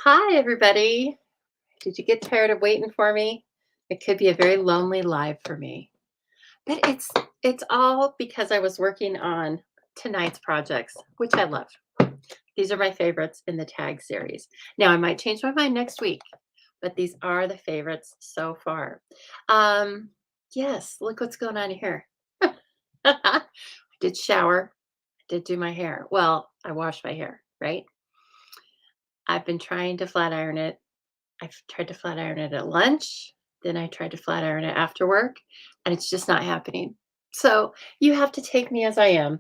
Hi, everybody. Did you get tired of waiting for me? It could be a very lonely live for me, but it's all because I was working on tonight's projects, which I love. These are my favorites in the tag series. Now I might change my mind next week, but these are the favorites so far. Um, yes, look what's going on here. I did shower, I did do my hair. Well, I washed my hair, right? I've been trying to flat iron it. I've tried to flat iron it at lunch, then I tried to flat iron it after work, and it's just not happening. So you have to take me as I am,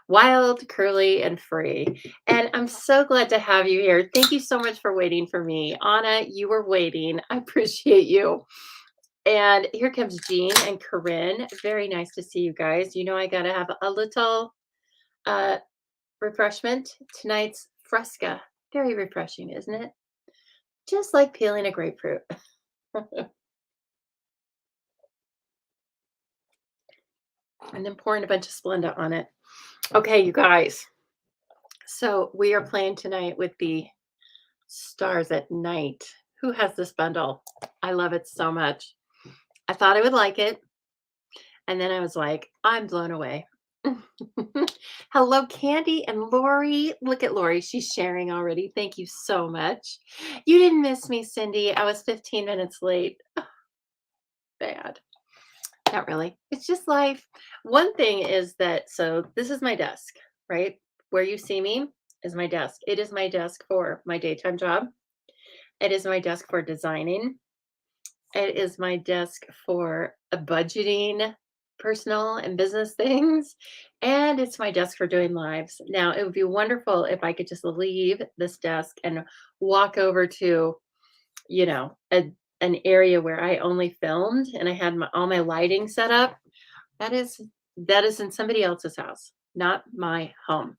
wild, curly, and free. And I'm so glad to have you here. Thank you so much for waiting for me. Anna, you were waiting. I appreciate you. And here comes Jean and Corinne. Very nice to see you guys. You know, I got to have a little uh, refreshment. Tonight's Fresca. Very refreshing, isn't it? Just like peeling a grapefruit. And then pouring a bunch of Splenda on it. Okay, you guys. So we are playing tonight with the Stars at Night. Who has this bundle? I love it so much. I thought I would like it. And then I was like, I'm blown away. Hello, Candy and Lori. Look at Lori. She's sharing already. Thank you so much. You didn't miss me, Cindy. I was 15 minutes late. Bad. Not really. It's just life. One thing is that, so this is my desk, right? Where you see me is my desk. It is my desk for my daytime job. It is my desk for designing. It is my desk for budgeting personal and business things. And it's my desk for doing lives. Now, it would be wonderful if I could just leave this desk and walk over to, an area where I only filmed and I had all my lighting set up. That is that is in somebody else's house, not my home.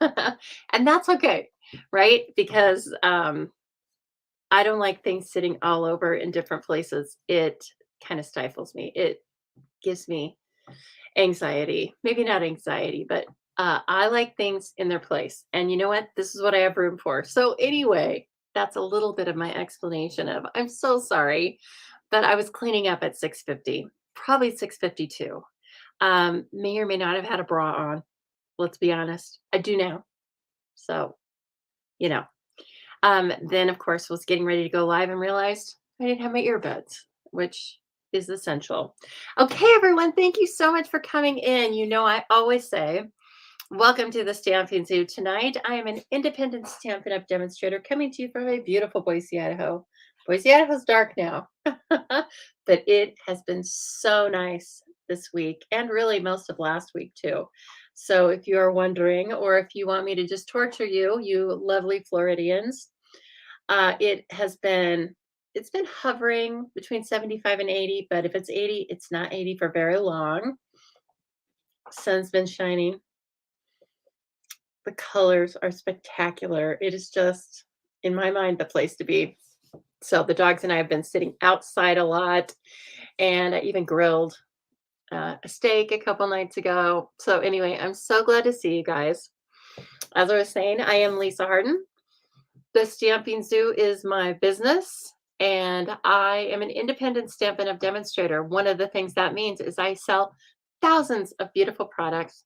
And that's okay, right? Because I don't like things sitting all over in different places. It kind of stifles me. It gives me anxiety. Maybe not anxiety, but I like things in their place. And you know what? This is what I have room for. So anyway, that's a little bit of my explanation of I'm so sorry, but I was cleaning up at 6:50, probably 6:52. May or may not have had a bra on. Let's be honest. I do now. So, you know. Then of course was getting ready to go live and realized I didn't have my earbuds, which is essential. Okay, everyone, thank you so much for coming in. You know, I always say, welcome to the Stamping Zoo. Tonight, I am an independent Stampin' Up! Demonstrator coming to you from a beautiful Boise, Idaho. Boise, Idaho's dark now, but it has been so nice this week and really most of last week too. So if you are wondering, or if you want me to just torture you, you lovely Floridians, it's been hovering between 75 and 80, but if it's 80, it's not 80 for very long. Sun's been shining. The colors are spectacular. It is just, in my mind, the place to be. So the dogs and I have been sitting outside a lot, and I even grilled a steak a couple nights ago. So anyway, I'm so glad to see you guys. As I was saying, I am Lisa Harden. The Stamping Zoo is my business, and I am an independent Stampin' Up! Demonstrator. One of the things that means is I sell thousands of beautiful products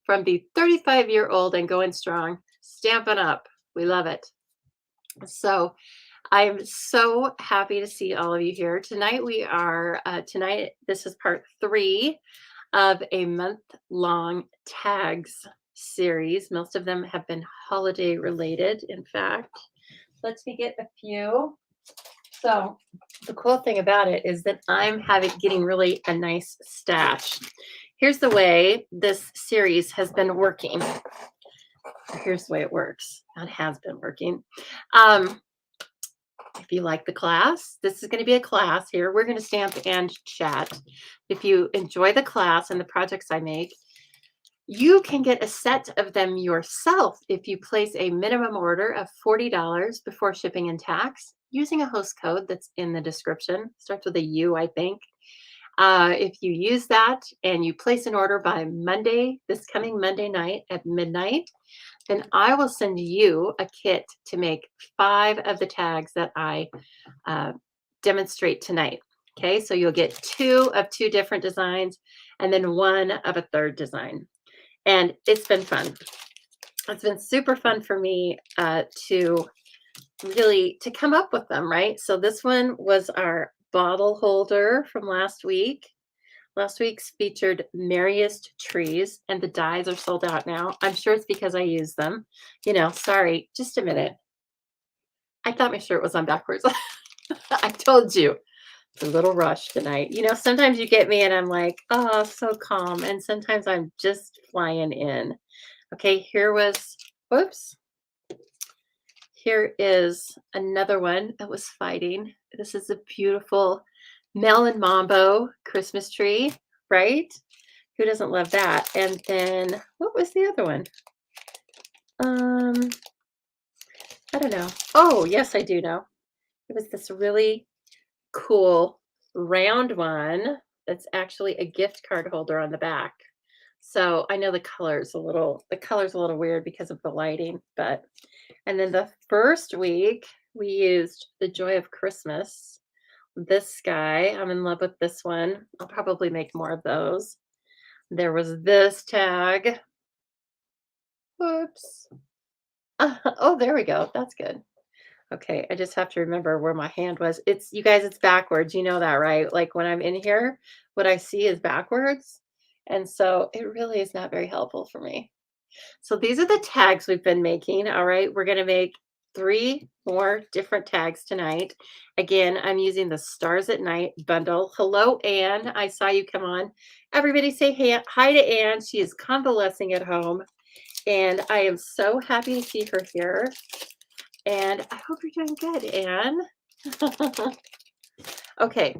from the 35-year-old and going strong Stampin' Up! We love it. So I am so happy to see all of you here. Tonight this is part 3 of a month-long tags series. Most of them have been holiday related, in fact. Let me get a few. So the cool thing about it is that I'm getting really a nice stash. Here's the way this series has been working. Here's the way it works. That has been working. If you like the class, this is going to be a class here. We're going to stamp and chat. If you enjoy the class and the projects I make, you can get a set of them yourself if you place a minimum order of $40 before shipping and tax using a host code that's in the description. Starts with a U, I think. If you use that and you place an order by Monday, this coming Monday night at midnight, and I will send you a kit to make 5 of the tags that I uh, demonstrate tonight. Okay, so you'll get 2 of 2 different designs and then 1 of a third design. And it's been fun. It's been super fun for me to really to come up with them, right? So this one was our bottle holder from last week. Last week's featured merriest trees, and the dies are sold out now. I'm sure it's because I use them. Sorry, just a minute. I thought my shirt was on backwards. I told you. It's a little rush tonight. Sometimes you get me and I'm like, oh, so calm. And sometimes I'm just flying in. Okay, whoops. Here is another one that was fighting. This is a beautiful melon mambo Christmas tree, right? Who doesn't love that? And then what was the other one? I don't know. Oh, yes, I do know. It was this really cool round one that's actually a gift card holder on the back. So I know the color's a little weird because of the lighting, and then the first week we used the Joy of Christmas. This guy, I'm in love with this one. I'll probably make more of those. There was this tag. Whoops. Oh, there we go. That's good. Okay, I just have to remember where my hand was. You guys, it's backwards. You know that, right? Like when I'm in here, what I see is backwards. And so it really is not very helpful for me. So these are the tags we've been making. All right, we're going to make 3 more different tags tonight. Again, I'm using the Stars at Night bundle. Hello, Anne. I saw you come on. Everybody say hi to Anne. She is convalescing at home. And I am so happy to see her here. And I hope you're doing good, Anne. Okay.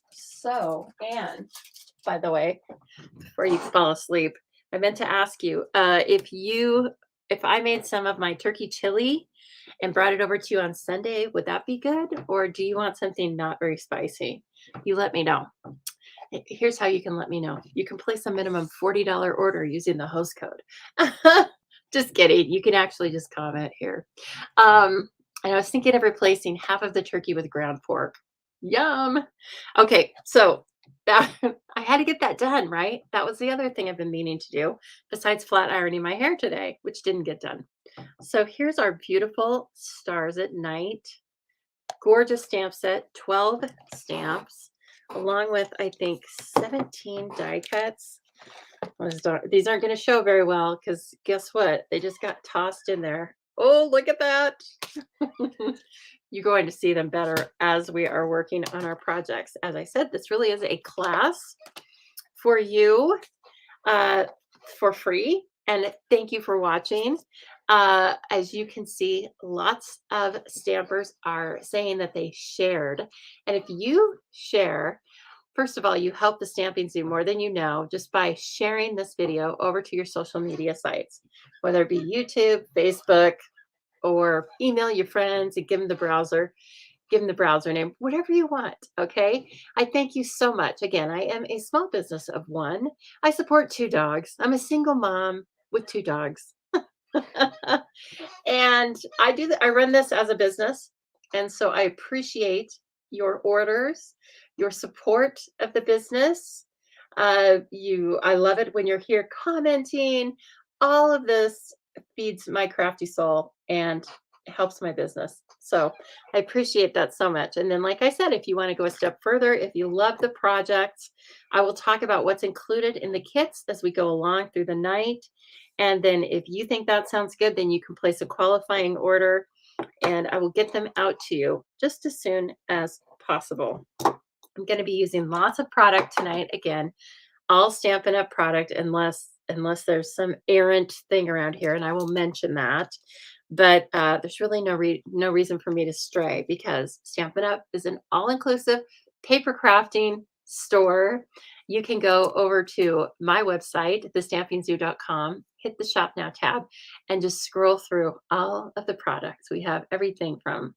So, Anne, by the way, before you fall asleep, I meant to ask you if I made some of my turkey chili and brought it over to you on Sunday, would that be good? Or do you want something not very spicy? You let me know. Here's how you can let me know. You can place a minimum $40 order using the host code. Just kidding. You can actually just comment here. And I was thinking of replacing half of the turkey with ground pork. Yum. Okay, so that I had to get that done, right? That was the other thing I've been meaning to do besides flat ironing my hair today, which didn't get done. So here's our beautiful Stars at Night gorgeous stamp set, 12 stamps, along with, I think, 17 die cuts. These aren't going to show very well because guess what? They just got tossed in there. Oh, look at that. You're going to see them better as we are working on our projects. As I said, this really is a class for you for free. And thank you for watching. As you can see, lots of stampers are saying that they shared. And if you share, first of all, you help the Stamping Zoo more than you know just by sharing this video over to your social media sites, whether it be YouTube, Facebook, or email your friends and give them the browser name, whatever you want. Okay. I thank you so much. Again, I am a small business of one. I support 2 dogs. I'm a single mom with 2 dogs. And I run this as a business. And so I appreciate your orders, your support of the business. I love it when you're here commenting. All of this feeds my crafty soul and helps my business. So I appreciate that so much. And then, like I said, if you want to go a step further, if you love the project, I will talk about what's included in the kits as we go along through the night. And then if you think that sounds good, then you can place a qualifying order and I will get them out to you just as soon as possible. I'm going to be using lots of product tonight. Again, all Stampin' Up! Product unless there's some errant thing around here, and I will mention that. But there's really no reason for me to stray because Stampin' Up! Is an all-inclusive paper crafting store. You can go over to my website, thestampingzoo.com, hit the Shop Now tab, and just scroll through all of the products. We have everything from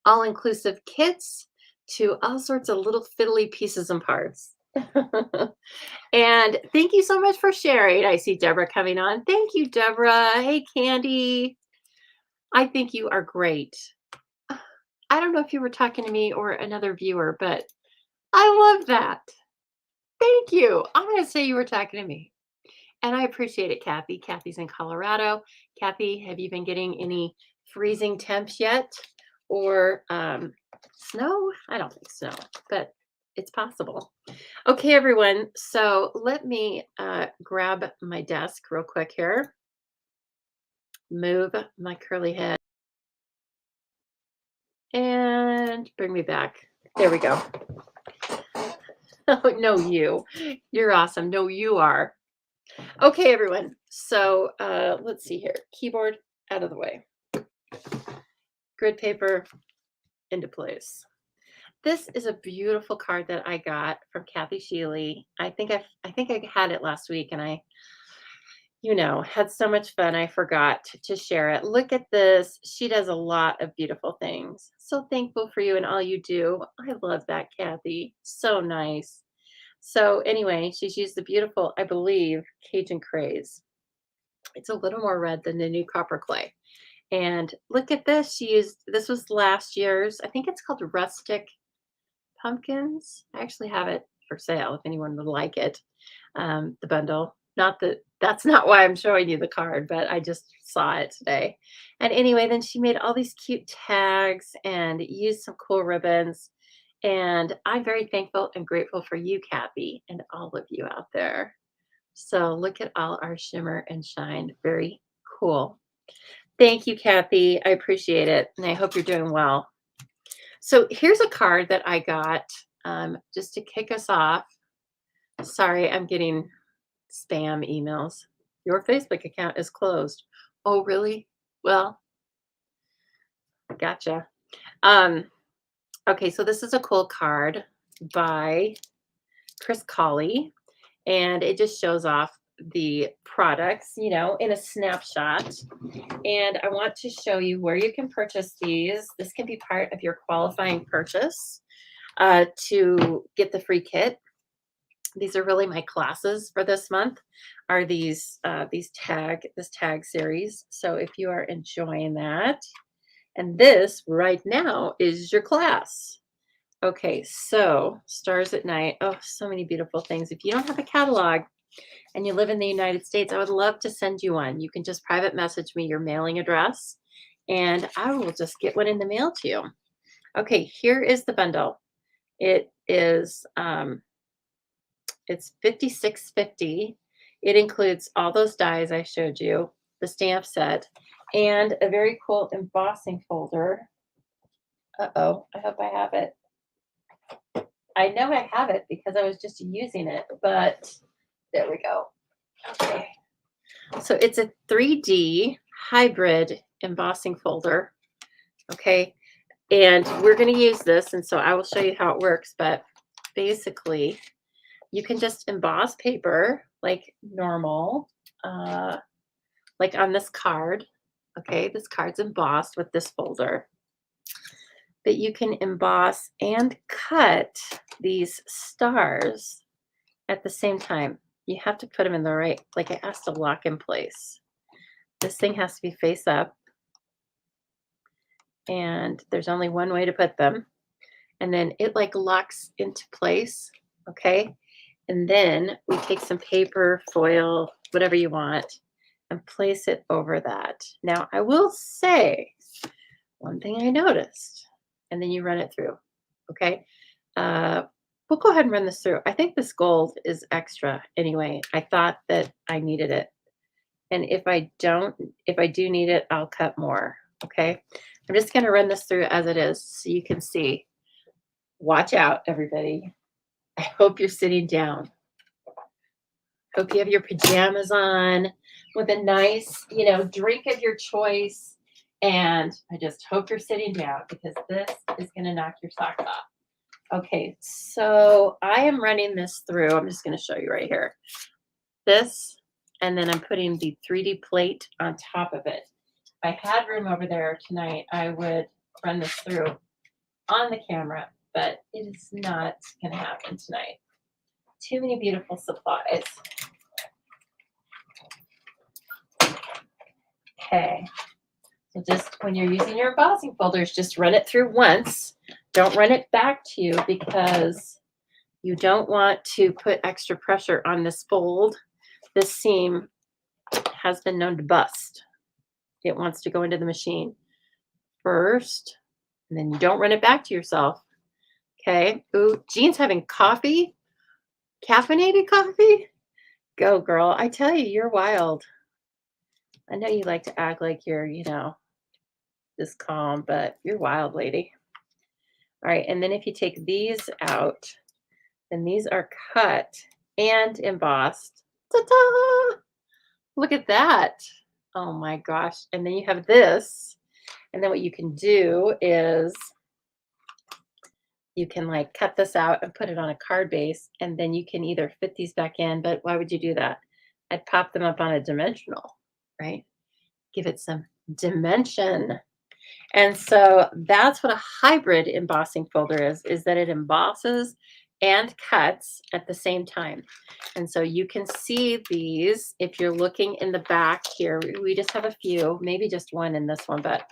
all-inclusive kits to all sorts of little fiddly pieces and parts. And thank you so much for sharing. I see Deborah coming on. Thank you, Deborah. Hey, Candy. I think you are great. I don't know if you were talking to me or another viewer, but I love that. Thank you. I'm going to say you were talking to me. And I appreciate it, Kathy. Kathy's in Colorado. Kathy, have you been getting any freezing temps yet? Or snow? I don't think snow, but it's possible. Okay, everyone. So let me grab my desk real quick here. Move my curly head and bring me back. There we go. Oh, no, you. You're awesome. No, you are. Okay, everyone. So let's see here. Keyboard out of the way. Grid paper into place. This is a beautiful card that I got from Kathy Sheely. I think I had it last week, and I had so much fun. I forgot to share it. Look at this. She does a lot of beautiful things. So thankful for you and all you do. I love that, Kathy. So nice. So anyway, she's used the beautiful, I believe, Cajun Craze. It's a little more red than the new copper clay. And look at this. This was last year's, I think it's called Rustic Pumpkins. I actually have it for sale if anyone would like it. The bundle. Not that that's not why I'm showing you the card, but I just saw it today. And anyway, then she made all these cute tags and used some cool ribbons. And I'm very thankful and grateful for you, Kathy, and all of you out there. So look at all our shimmer and shine. Very cool. Thank you, Kathy. I appreciate it. And I hope you're doing well. So here's a card that I got just to kick us off. Sorry, I'm getting spam emails. Your Facebook account is closed. Oh, really? Well, gotcha. Okay, so this is a cool card by Chris Colley, and it just shows off the products, in a snapshot. And I want to show you where you can purchase these. This can be part of your qualifying purchase to get the free kit. These are really my classes for this month. Are this tag series. So if you are enjoying that, and this right now is your class. Okay, so Stars at Night. Oh, so many beautiful things. If you don't have a catalog and you live in the United States, I would love to send you one. You can just private message me your mailing address, and I will just get one in the mail to you. Okay, here is the bundle. It is it's $56.50. It includes all those dies I showed you, the stamp set, and a very cool embossing folder. Uh-oh, I hope I have it. I know I have it because I was just using it, but there we go. Okay. So it's a 3D hybrid embossing folder. Okay. And we're going to use this. And so I will show you how it works. But basically, you can just emboss paper like normal, like on this card. Okay. This card's embossed with this folder. But you can emboss and cut these stars at the same time. You have to put them in the right, like it has to lock in place. This thing has to be face up, and there's only one way to put them. And then it like locks into place, okay? And then we take some paper, foil, whatever you want, and place it over that. Now, I will say one thing I noticed, and then you run it through, okay? We'll go ahead and run this through. I think this gold is extra anyway. I thought that I needed it. And if I do need it, I'll cut more, okay? I'm just gonna run this through as it is so you can see. Watch out, everybody. I hope you're sitting down. Hope you have your pajamas on with a nice, drink of your choice. And I just hope you're sitting down because this is gonna knock your socks off. Okay, so I am running this through. I'm just going to show you right here. This, and then I'm putting the 3D plate on top of it. If I had room over there tonight, I would run this through on the camera, but it is not going to happen tonight. too many beautiful supplies. Okay. So just when you're using your embossing folders, just run it through once. Don't run it back to you because you don't want to put extra pressure on this fold. This seam has been known to bust. It wants to go into the machine first, and then you don't run it back to yourself. Okay. Ooh, Jean's having coffee, caffeinated coffee. Go, girl. I tell you, you're wild. I know you like to act like you're, this calm, but you're wild, lady. All right. And then if you take these out, then these are cut and embossed. Ta-da! Look at that. Oh my gosh. And then you have this. And then what you can do is you can like cut this out and put it on a card base. And then you can either fit these back in, but why would you do that? I'd pop them up on a dimensional, right? Give it some dimension. And so that's what a hybrid embossing folder is that it embosses and cuts at the same time. And so you can see these if you're looking in the back here. We just have a few, maybe just one in this one, but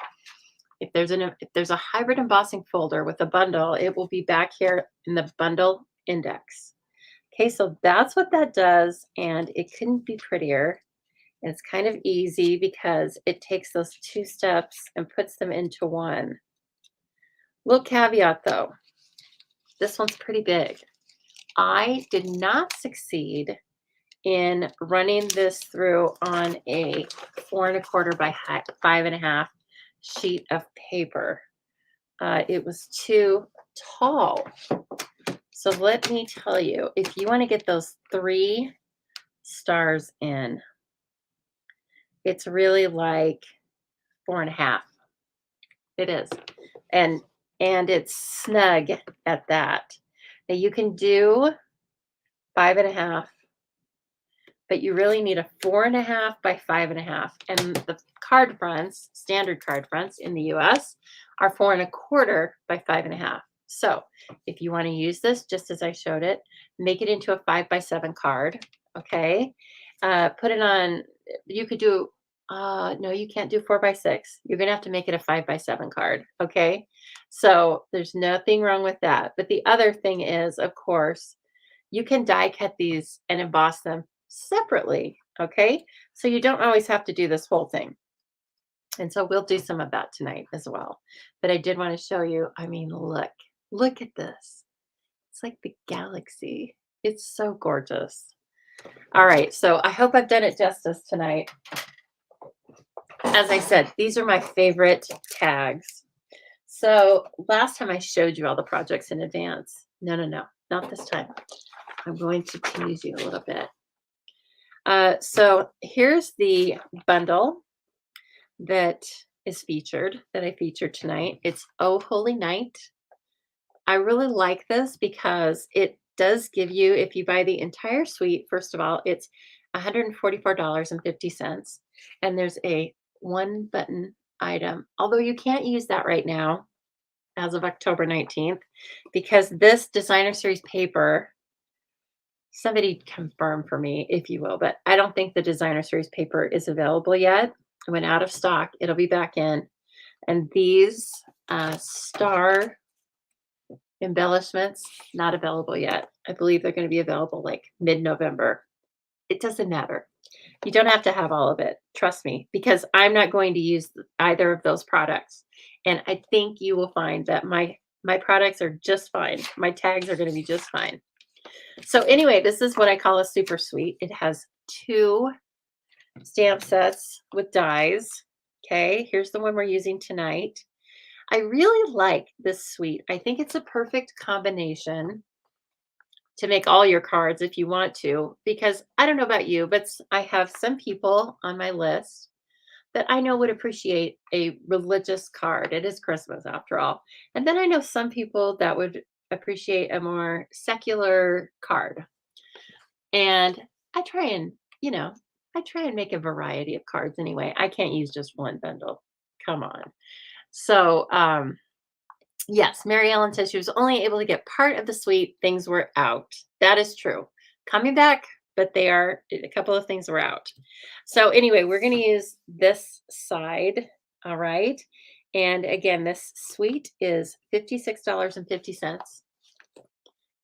if there's a hybrid embossing folder with a bundle, it will be back here in the bundle index. Okay, so that's what that does, and it couldn't be prettier. And it's kind of easy because it takes those two steps and puts them into one. Little caveat though, this one's pretty big. I did not succeed in running this through on a 4¼ by 5½ sheet of paper. It was too tall. So let me tell you, if you want to get those 3 stars in, it's really like 4½. It is. And it's snug at that. Now you can do 5½, but you really need a 4½ by 5½. And the card fronts, standard card fronts in the US are 4¼ by 5½. So if you want to use this, just as I showed it, make it into a 5x7 card. Okay. Put it on, you could do, no, you can't do 4x6. You're going to have to make it a 5x7 card. Okay. So there's nothing wrong with that. But the other thing is, of course, you can die cut these and emboss them separately. Okay. So you don't always have to do this whole thing. And so we'll do some of that tonight as well. But I did want to show you, I mean, look at this. It's like the galaxy. It's so gorgeous. All right. So I hope I've done it justice tonight. As I said, these are my favorite tags. So last time I showed you all the projects in advance. No, not this time. I'm going to tease you a little bit. So here's the bundle that is featured, that I featured tonight. It's Oh Holy Night. I really like this because it does give you, if you buy the entire suite, first of all, it's $144.50. And there's a 1-button item, although you can't use that right now as of October 19th, because this designer series paper, somebody confirm for me, if you will, but I don't think the designer series paper is available yet. It went out of stock. It'll be back in. And these star embellishments, not available yet. I believe they're going to be available like mid-November. It doesn't matter. You don't have to have all of it. Trust me, because I'm not going to use either of those products. And I think you will find that my products are just fine. My tags are going to be just fine. So anyway, this is what I call a super suite. It has 2 stamp sets with dies. Okay, here's the one we're using tonight. I really like this suite. I think it's a perfect combination to make all your cards if you want to, because I don't know about you, but I have some people on my list that I know would appreciate a religious card. It is Christmas after all. And then I know some people that would appreciate a more secular card. And I try and, make a variety of cards anyway. I can't use just one bundle. Come on. So, yes, Mary Ellen says she was only able to get part of the suite. Things were out. That is true. coming back, but they are a couple of things were out. So anyway, we're going to use this side. All right. And again, this suite is $56.50.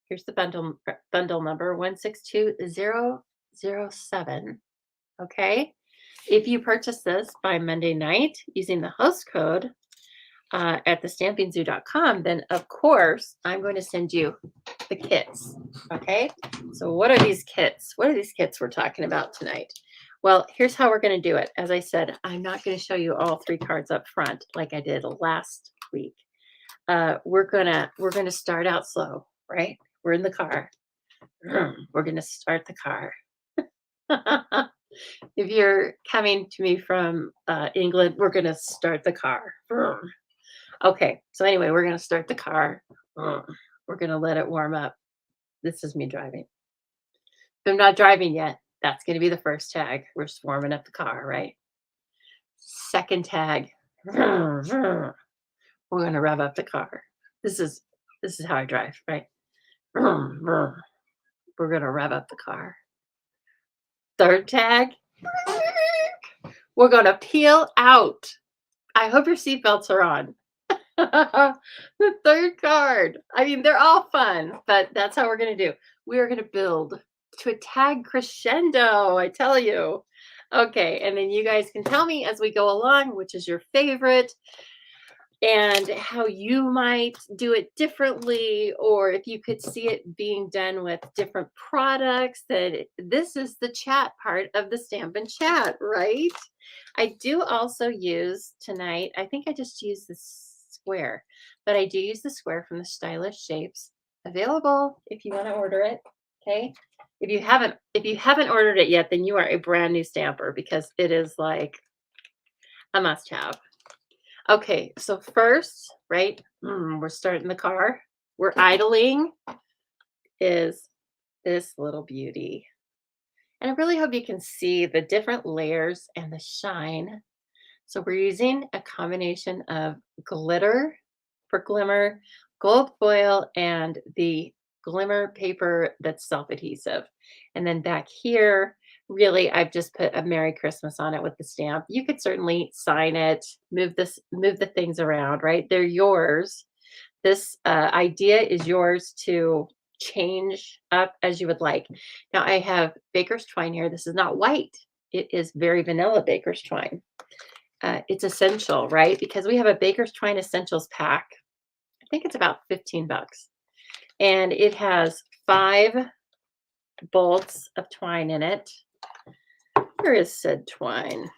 Here's the bundle number 162007. Okay. If you purchase this by Monday night using the host code at thestampingzoo.com, then of course I'm going to send you the kits. Okay. So what are these kits? What are these kits we're talking about tonight? Well, here's how we're going to do it. As I said, I'm not going to show you all 3 cards up front like I did last week. We're gonna start out slow, right? We're in the car. We're gonna start the car. If you're coming to me from England, we're gonna start the car. Okay, so anyway, we're gonna start the car. We're gonna let it warm up. This is me driving. If I'm not driving yet, that's gonna be the first tag. We're just warming up the car, right? Second tag. We're gonna rev up the car. This is how I drive, right? We're gonna rev up the car. Third tag. We're gonna peel out. I hope your seatbelts are on. The third card. I mean, they're all fun, but that's how we're going to do. We are going to build to a tag crescendo, I tell you. Okay, and then you guys can tell me as we go along which is your favorite and how you might do it differently, or if you could see it being done with different products. This is the chat part of the Stampin' Chat, right? I do also use tonight, I think I just used the square, but I do use the square from the Stylish Shapes, available if you want to order it. Okay. If you haven't ordered it yet, then you are a brand new stamper because it is like a must have. Okay, so first, right, we're starting the car. We're idling is this little beauty. And I really hope you can see the different layers and the shine. So we're using a combination of glitter for glimmer, gold foil, and the glimmer paper that's self-adhesive. And then back here, really, I've just put a Merry Christmas on it with the stamp. You could certainly sign it, move the things around, right? They're yours. This idea is yours to change up as you would like. Now I have baker's twine here. This is not white. It is very vanilla baker's twine. It's essential, right? Because we have a baker's twine essentials pack. I think it's about 15 bucks. And it has 5 bolts of twine in it. Where is said twine?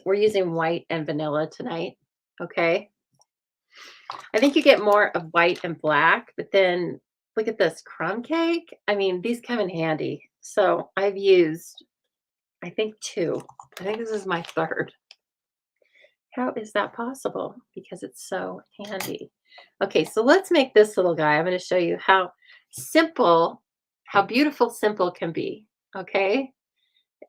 We're using white and vanilla tonight. Okay. I think you get more of white and black, but then look at this crumb cake. I mean, these come in handy. So I've used, I think 2. I think this is my 3rd. How is that possible? Because it's so handy. Okay, so let's make this little guy. I'm going to show you how simple, how beautiful simple can be. Okay,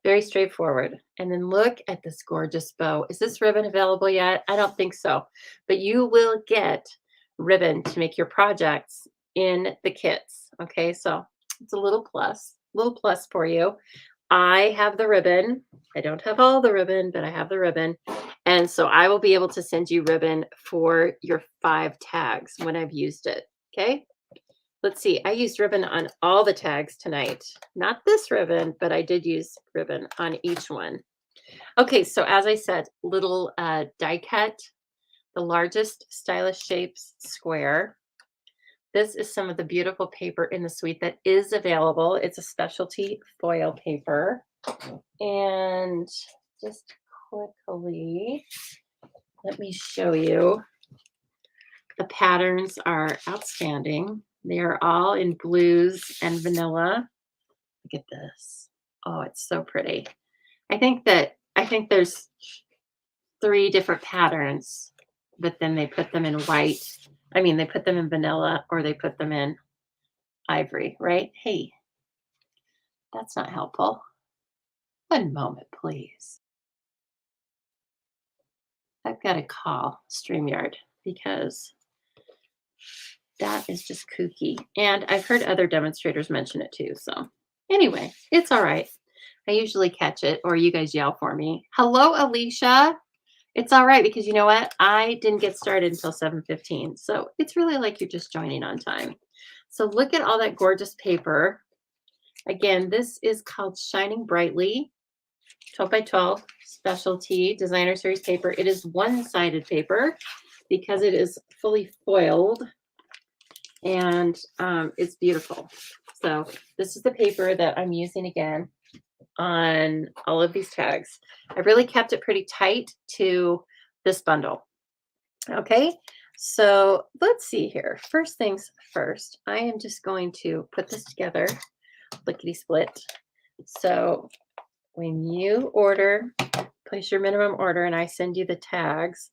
very straightforward. And then look at this gorgeous bow. Is this ribbon available yet? I don't think so, but you will get ribbon to make your projects in the kits. Okay, so it's a little plus for you. I have the ribbon. I don't have all the ribbon, but I have the ribbon. And so I will be able to send you ribbon for your 5 tags when I've used it. Okay. Let's see. I used ribbon on all the tags tonight. Not this ribbon, but I did use ribbon on each one. Okay. So as I said, little die cut, the largest Stylish Shapes square. This is some of the beautiful paper in the suite that is available. It's a specialty foil paper. And just quickly, let me show you. The patterns are outstanding. They are all in blues and vanilla. Look at this. Oh, it's so pretty. I think there's 3 different patterns, but then they put them in white. I mean, they put them in vanilla or they put them in ivory, right? Hey, that's not helpful. One moment, please. I've got to call StreamYard because That is just kooky. And I've heard other demonstrators mention it too. So anyway, it's all right. I usually catch it or you guys yell for me. Hello, Alicia. It's all right because you know what? I didn't get started until 7:15. So it's really like you're just joining on time. So look at all that gorgeous paper. Again, this is called Shining Brightly, 12 by 12 specialty designer series paper. It is one-sided paper because it is fully foiled and it's beautiful. So this is the paper that I'm using again on all of these tags. I really kept it pretty tight to this bundle. Okay, so let's see here. First things first, I am just going to put this together, lickety split. So when you order, place your minimum order and I send you the tags,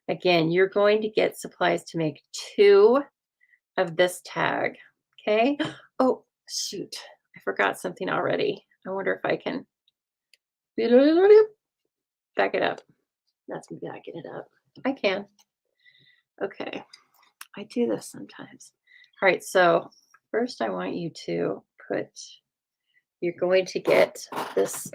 again, you're going to get supplies to make 2 of this tag. Okay. Oh, shoot. I forgot something already. I wonder if I can back it up. That's me backing it up. I can. Okay. I do this sometimes. All right. So first I want you to you're going to get this.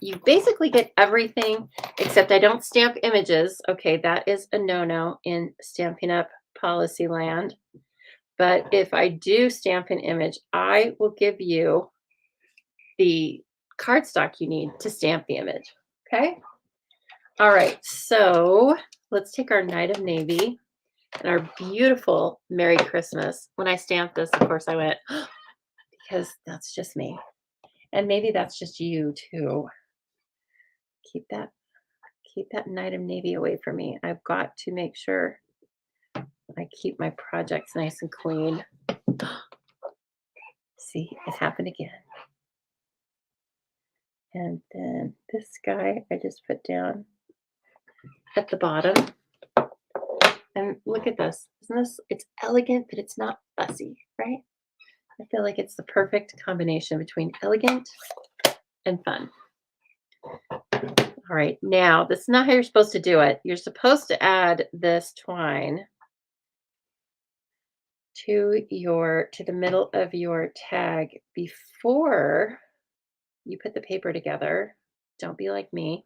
You basically get everything except I don't stamp images. Okay. That is a no-no in Stampin' Up! Policy land. But if I do stamp an image, I will give you the cardstock you need to stamp the image. Okay. All right. So let's take our Night of Navy and our beautiful Merry Christmas. When I stamped this, of course, I went, because that's just me. And maybe that's just you too. Keep that Night of Navy away from me. I've got to make sure I keep my projects nice and clean. See, it happened again. And then this guy I just put down at the bottom. And look at this. Isn't this, it's elegant, but it's not fussy, right? I feel like it's the perfect combination between elegant and fun. All right, now this is not how you're supposed to do it. You're supposed to add this twine to the middle of your tag before you put the paper together. Don't be like me.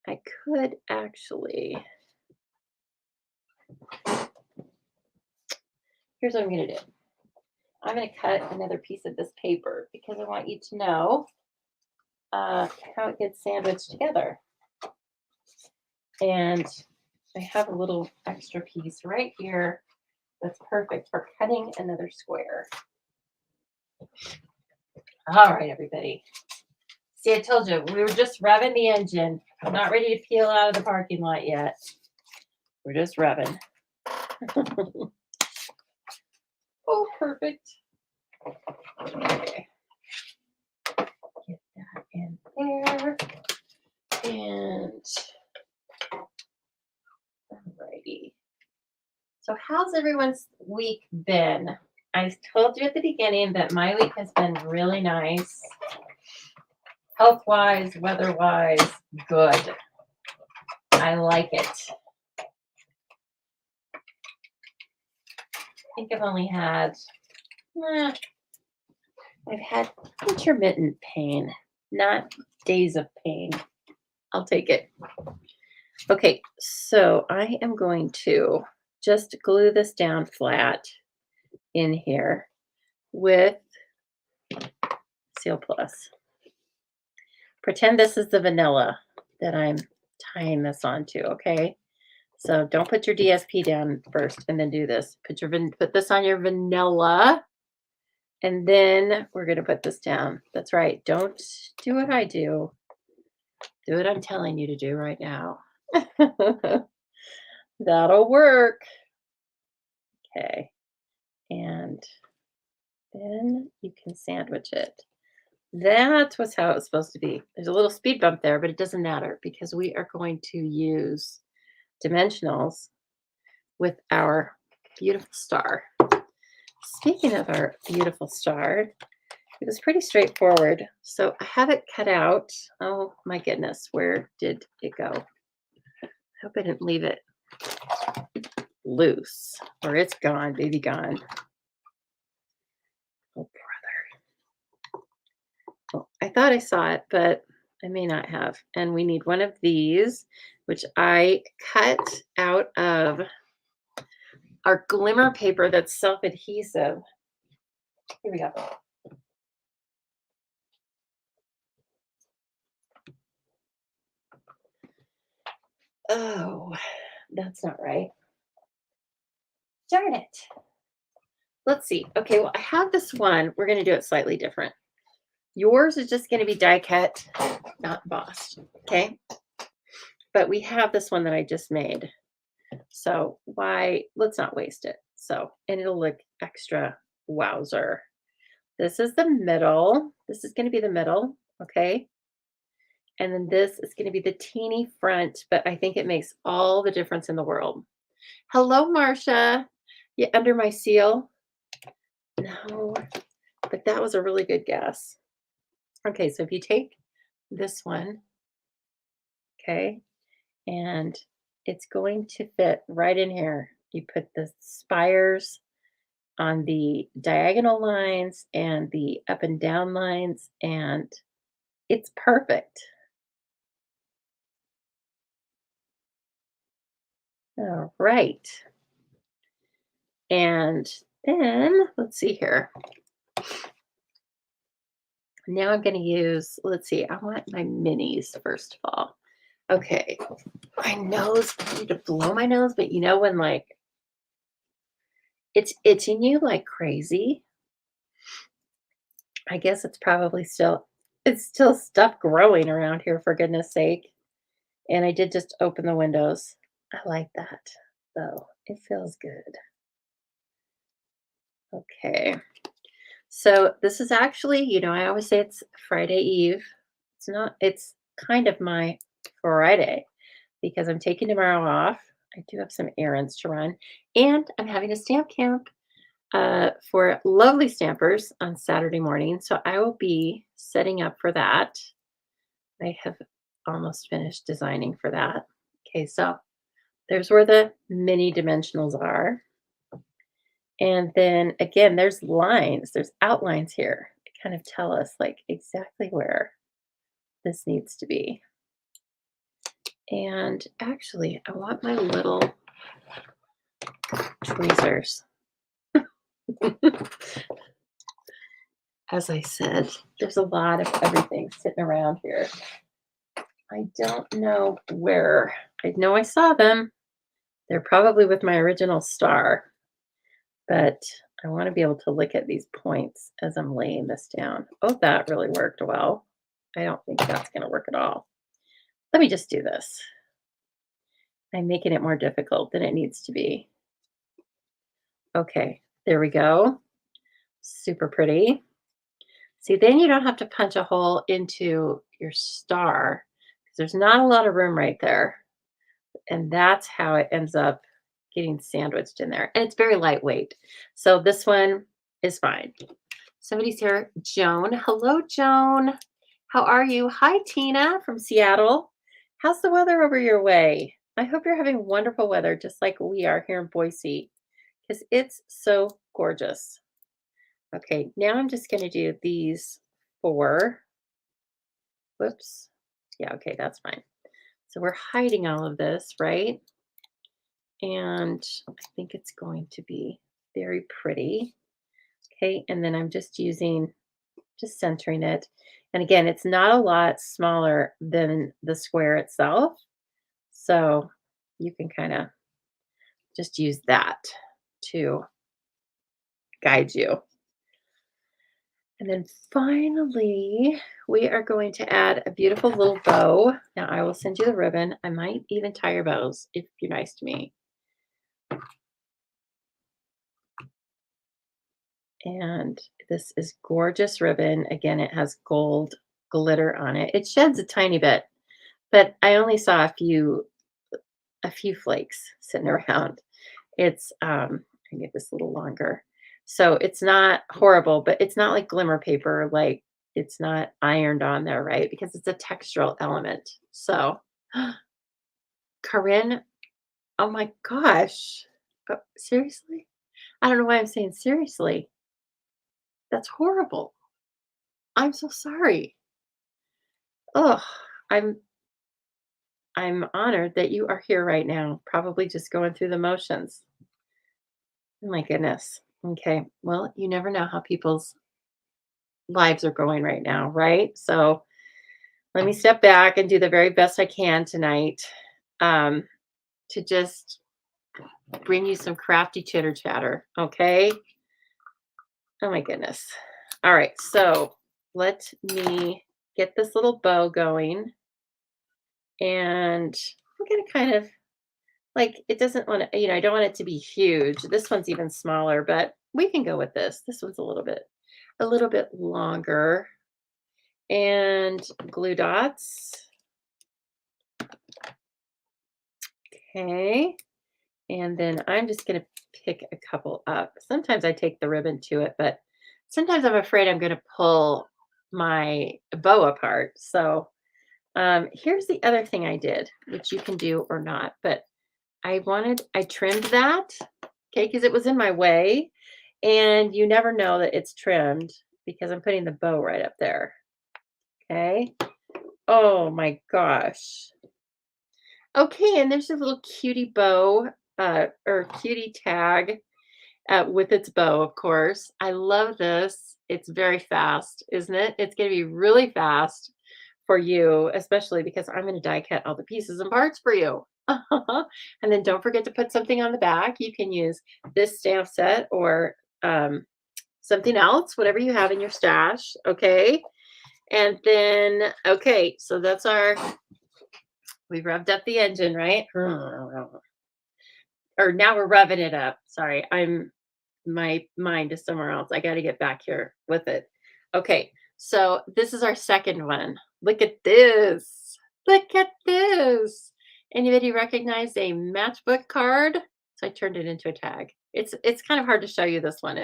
I could actually, here's what I'm going to do. I'm going to cut another piece of this paper because I want you to know how it gets sandwiched together. And I have a little extra piece right here that's perfect for cutting another square. All right, everybody. See, I told you, we were just revving the engine. I'm not ready to peel out of the parking lot yet. We're just revving. Oh, perfect. Okay. Get that in there. And alrighty. So how's everyone's week been? I told you at the beginning that my week has been really nice. Health-wise, weather-wise, good. I like it. I think I've only had, I've had intermittent pain, not days of pain. I'll take it. Okay, so I am going to just glue this down flat in here with Seal Plus. Pretend this is the vanilla that I'm tying this onto, okay? So don't put your DSP down first and then do this. Put this on your vanilla, and then we're going to put this down. That's right. Don't do what I do. Do what I'm telling you to do right now. That'll work. Okay. And then you can sandwich it. That was how it was supposed to be. There's a little speed bump there, but it doesn't matter because we are going to use dimensionals with our beautiful star. Speaking of our beautiful star, it was pretty straightforward. So I have it cut out. Oh my goodness, where did it go? I hope I didn't leave it loose or it's gone, baby gone. Oh, well, I thought I saw it, but I may not have. And we need one of these, which I cut out of our glimmer paper that's self-adhesive. Here we go. Oh, that's not right. Darn it. Let's see. Okay, well, I have this one. We're going to do it slightly different. Yours is just going to be die cut, not embossed. Okay. But we have this one that I just made. So let's not waste it. So, and it'll look extra wowzer. This is the middle. This is going to be the middle. Okay. And then this is going to be the teeny front, but I think it makes all the difference in the world. Hello, Marcia. You under my seal? No, but that was a really good guess. Okay, so if you take this one, okay, and it's going to fit right in here. You put the spires on the diagonal lines and the up and down lines, and it's perfect. All right. And then let's see here. Now I'm going to use, let's see, I want my minis first of all. Okay. My nose, I need to blow my nose, but you know when like it's itching you like crazy? I guess it's still stuff growing around here for goodness sake. And I did just open the windows. I like that though. It feels good. Okay. So this is actually, I always say it's Friday Eve. It's not, it's kind of my Friday because I'm taking tomorrow off. I do have some errands to run, and I'm having a stamp camp for lovely stampers on Saturday morning. So I will be setting up for that. I have almost finished designing for that. Okay, so there's where the mini dimensionals are. And then again, there's lines, there's outlines here that kind of tell us like exactly where this needs to be. And actually, I want my little tweezers. As I said, there's a lot of everything sitting around here. I don't know where. I know I saw them. They're probably with my original star, but I want to be able to look at these points as I'm laying this down. Oh, that really worked well. I don't think that's going to work at all. Let me just do this. I'm making it more difficult than it needs to be. Okay, there we go. Super pretty. See, then you don't have to punch a hole into your star because there's not a lot of room right there. And that's how it ends up getting sandwiched in there. And it's very lightweight. So this one is fine. Somebody's here. Joan. Hello, Joan. How are you? Hi, Tina from Seattle. How's the weather over your way? I hope you're having wonderful weather, just like we are here in Boise, because it's so gorgeous. Okay, now I'm just going to do these 4. Whoops. Yeah, okay, that's fine. So we're hiding all of this, right? And I think it's going to be very pretty. Okay, and then I'm just centering it. And again, it's not a lot smaller than the square itself. So you can kind of just use that to guide you. And then finally, we are going to add a beautiful little bow. Now I will send you the ribbon. I might even tie your bows if you're nice to me. And this is gorgeous ribbon. Again, it has gold glitter on it. It sheds a tiny bit, but I only saw a few flakes sitting around. It's I get this a little longer. So it's not horrible, but it's not like glimmer paper, like it's not ironed on there, right? Because it's a textural element. So Corinne, oh my gosh. Seriously? I don't know why I'm saying seriously. That's horrible. I'm so sorry. Ugh, I'm I'm honored that you are here right now, probably just going through the motions. Oh my goodness. Okay. Well, you never know how people's lives are going right now, right? So let me step back and do the very best I can tonight, um, to just bring you some crafty chitter chatter. Okay. Oh my goodness. All right. So let me get this little bow going. And I'm going to kind of like, it doesn't want to, I don't want it to be huge. This one's even smaller, but we can go with this. This one's a little bit longer. And glue dots. Okay. And then I'm just going to pick a couple up. Sometimes I take the ribbon to it, but sometimes I'm afraid I'm going to pull my bow apart. So here's the other thing I did, which you can do or not, but I trimmed that, okay, because it was in my way. And you never know that it's trimmed because I'm putting the bow right up there. Okay. Oh my gosh. Okay, and there's a little cutie bow, or cutie tag, with its bow, of course. I love this. It's very fast, isn't it? It's going to be really fast for you, especially because I'm going to die cut all the pieces and parts for you. And then don't forget to put something on the back. You can use this stamp set or something else, whatever you have in your stash. Okay. And then, okay, so we've revved up the engine, right? Or now we're revving it up. Sorry, my mind is somewhere else. I got to get back here with it. Okay, so this is our second one. Look at this. Look at this. Anybody recognize a matchbook card? So I turned it into a tag. It's kind of hard to show you this one.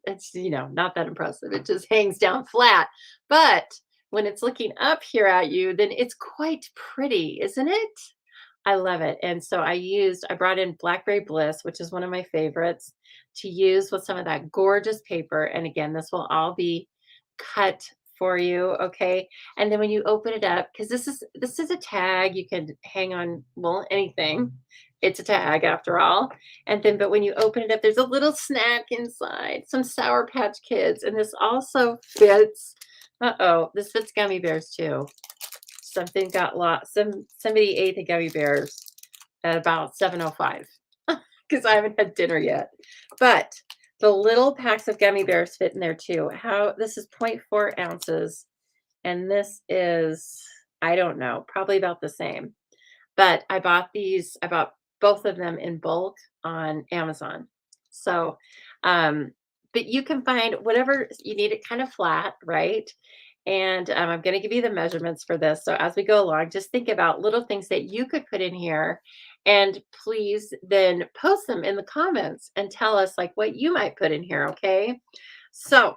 It's not that impressive. It just hangs down flat. But when it's looking up here at you, then it's quite pretty, isn't it? I love it. And so I brought in Blackberry Bliss, which is one of my favorites, to use with some of that gorgeous paper. And again, this will all be cut for you. Okay. And then when you open it up, because this is a tag, you can hang on, well, anything. It's a tag after all. And then, but when you open it up, there's a little snack inside, some Sour Patch Kids. And this also fits. Uh-oh, this fits gummy bears too. Something got lost. Somebody ate the gummy bears at about 7:05 because I haven't had dinner yet. But the little packs of gummy bears fit in there too. How this is 0.4 ounces, and this is, I don't know, probably about the same. But I bought both of them in bulk on Amazon. So, but you can find whatever you need it kind of flat, right? And I'm going to give you the measurements for this. So as we go along, just think about little things that you could put in here. And please then post them in the comments and tell us like what you might put in here. Okay. So,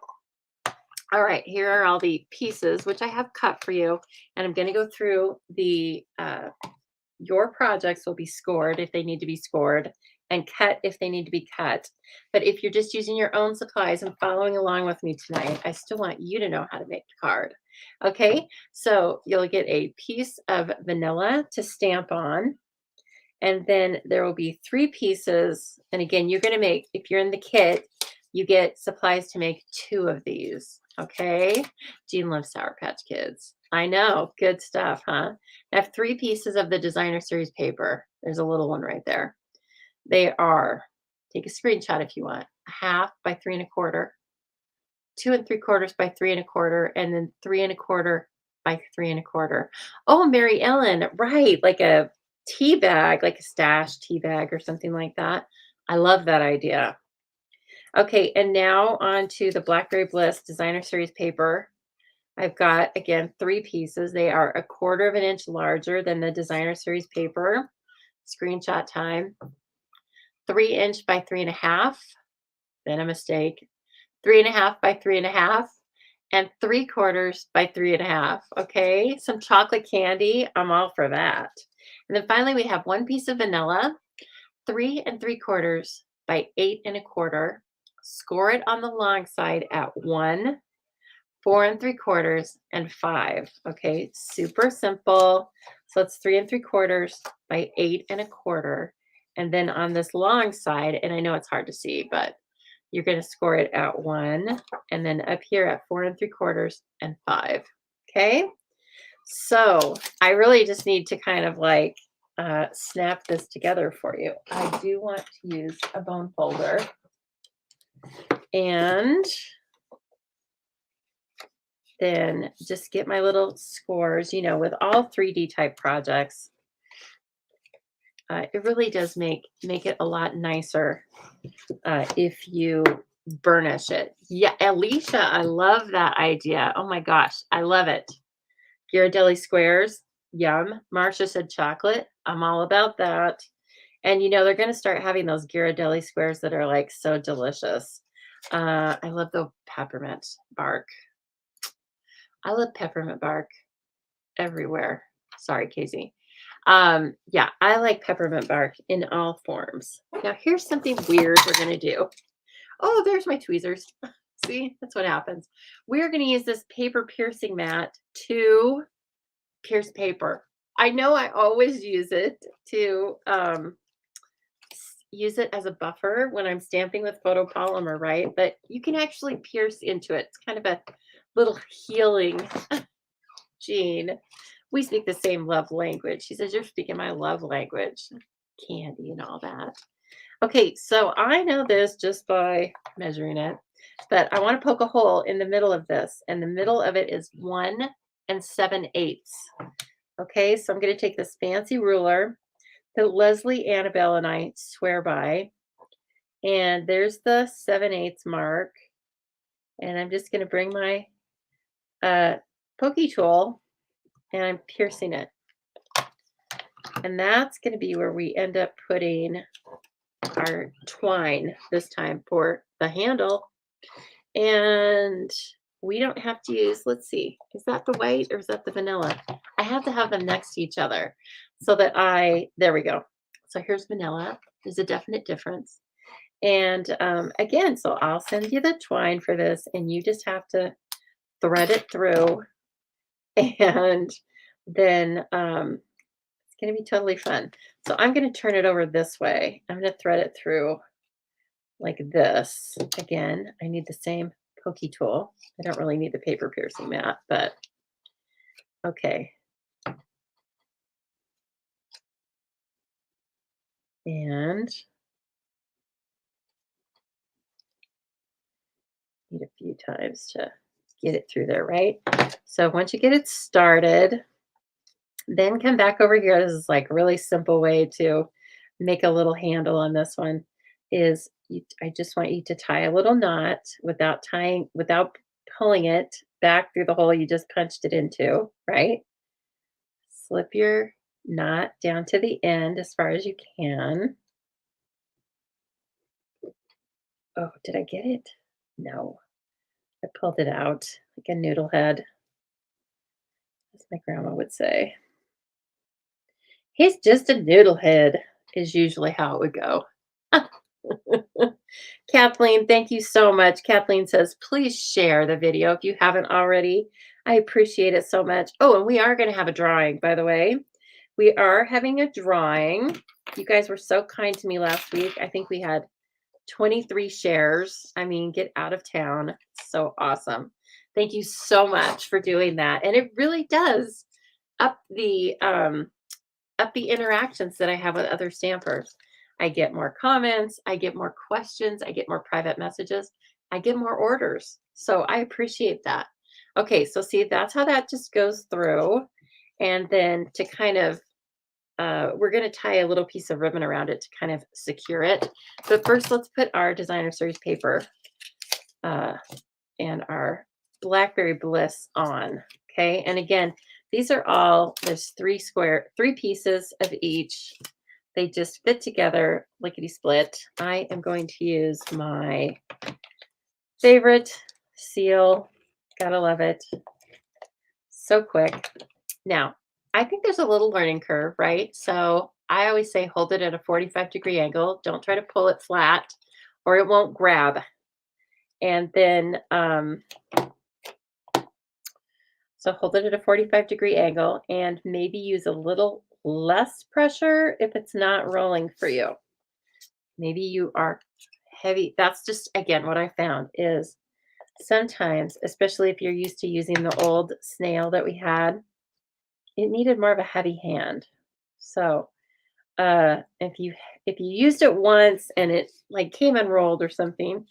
all right, here are all the pieces, which I have cut for you. And I'm going to go through your projects will be scored if they need to be scored and cut if they need to be cut. But if you're just using your own supplies and following along with me tonight, I still want you to know how to make the card. Okay, so you'll get a piece of vanilla to stamp on. And then there will be 3 pieces. And again, you're going to make, if you're in the kit, you get supplies to make 2 of these. Okay. Jean loves Sour Patch Kids. I know. Good stuff, huh? I have 3 pieces of the designer series paper. There's a little one right there. They are, take a screenshot if you want, 1/2 by 3 1/4, 2 3/4 by 3 1/4, and then 3 1/4 by 3 1/4. Oh, Mary Ellen, right. Like a tea bag, like a stash tea bag or something like that. I love that idea. Okay, and now on to the Blackberry Bliss designer series paper. I've got, again, 3 pieces. They are 1/4 of an inch larger than the designer series paper. Screenshot time. 3" by 3 1/2. Then a mistake. 3 1/2 by 3 1/2. And 3/4 by 3 1/2. Okay, some chocolate candy. I'm all for that. And then finally, we have 1 piece of vanilla. 3 3/4 by 8 1/4. Score it on the long side at 1, 4 3/4, and 5. Okay, super simple. So it's 3 3/4 by 8 1/4. And then on this long side, and I know it's hard to see, but you're going to score it at 1, and then up here at 4 3/4 and 5. Okay, so I really just need to kind of like snap this together for you. I do want to use a bone folder, and then just get my little scores. With all 3D type projects, it really does make it a lot nicer if you burnish it. Yeah, Alicia, I love that idea. Oh my gosh, I love it. Ghirardelli squares, yum. Marcia said chocolate. I'm all about that. And they're going to start having those Ghirardelli squares that are like so delicious. I love the peppermint bark. I love peppermint bark everywhere. Sorry, Casey. Yeah, I like peppermint bark in all forms. Now, here's something weird we're going to do. Oh, there's my tweezers. See, that's what happens. We're going to use this paper piercing mat to pierce paper. I know I always use it to use it as a buffer when I'm stamping with photopolymer, right? But you can actually pierce into it. It's kind of a little healing gene. We speak the same love language. She says, you're speaking my love language. Candy and all that. Okay, so I know this just by measuring it, but I want to poke a hole in the middle of this, and the middle of it is 1 7/8. Okay, so I'm going to take this fancy ruler that Leslie, Annabelle, and I swear by, and there's the 7/8 mark, and I'm just going to bring my pokey tool, and I'm piercing it. And that's going to be where we end up putting our twine this time for the handle. And we don't have to use, let's see, is that the white or is that the vanilla? I have to have them next to each other so that there we go. So here's vanilla. There's a definite difference. And again, so I'll send you the twine for this, and you just have to thread it through. And then it's going to be totally fun. So I'm going to turn it over this way. I'm going to thread it through like this. Again, I need the same pokey tool. I don't really need the paper piercing mat, but okay. And need a few times to get it through there, right? So once you get it started, then come back over here. This is like a really simple way to make a little handle on this one is I just want you to tie a little knot without pulling it back through the hole you just punched it into, right? Slip your knot down to the end as far as you can. Oh, did I get it? No. I pulled it out like a noodle head, as my grandma would say. He's just a noodle head is usually how it would go. Kathleen, thank you so much. Kathleen says, please share the video if you haven't already. I appreciate it so much. Oh, and we are going to have a drawing, by the way. We are having a drawing. You guys were so kind to me last week. I think we had 23 shares. I mean, get out of town. So awesome. Thank you so much for doing that. And it really does up the interactions that I have with other stampers. I get more comments, I get more questions, I get more private messages, I get more orders. So I appreciate that. Okay, so see, that's how that just goes through. And then to kind of, we're going to tie a little piece of ribbon around it to kind of secure it. But first, let's put our designer series paper and our Blackberry Bliss on. Okay, and again, these are all, there's three pieces of each. They just fit together lickety split. I am going to use my favorite seal. Gotta love it. So quick. Now, I think there's a little learning curve, right? So I always say hold it at a 45-degree angle. Don't try to pull it flat or it won't grab. And then, so hold it at a 45-degree angle and maybe use a little less pressure if it's not rolling for you. Maybe you are heavy. That's just, again, what I found is sometimes, especially if you're used to using the old snail that we had, it needed more of a heavy hand. So if you used it once and it like came unrolled or something,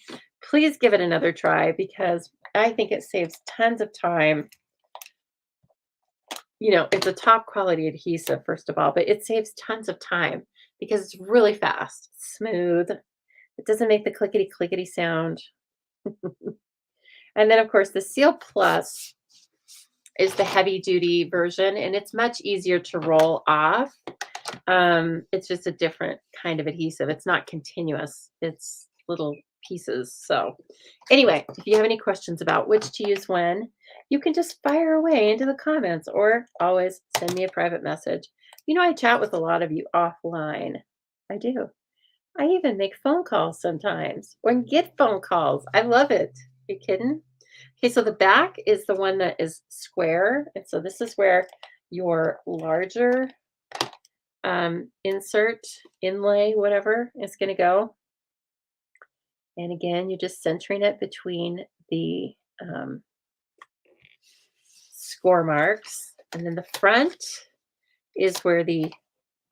please give it another try because I think it saves tons of time. It's a top quality adhesive, first of all, but it saves tons of time because it's really fast, smooth. It doesn't make the clickety clickety sound. And then, of course, the Seal Plus is the heavy duty version, and it's much easier to roll off. It's just a different kind of adhesive. It's not continuous. It's little pieces. So anyway, if you have any questions about which to use when, you can just fire away into the comments or always send me a private message. I chat with a lot of you offline. I do. I even make phone calls sometimes or get phone calls. I love it. You kidding? Okay, so the back is the one that is square. And so this is where your larger insert, inlay, whatever is going to go. And again, you're just centering it between the score marks. And then the front is where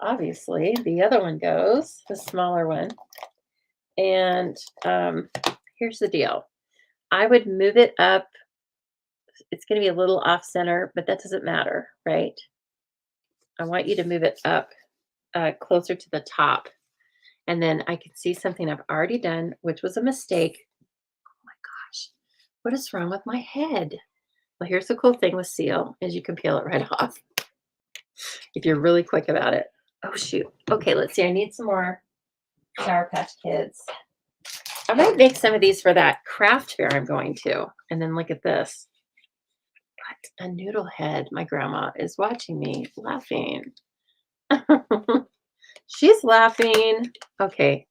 obviously, the other one goes, the smaller one. And here's the deal. I would move it up. It's going to be a little off center, but that doesn't matter, right? I want you to move it up closer to the top. And then I can see something I've already done, which was a mistake. Oh my gosh, what is wrong with my head? Well, here's the cool thing with Seal is you can peel it right off if you're really quick about it. Oh, shoot. Okay, let's see. I need some more Sour Patch Kids. I might make some of these for that craft fair I'm going to. And then look at this. What a noodle head. My grandma is watching me laughing. She's laughing. Okay.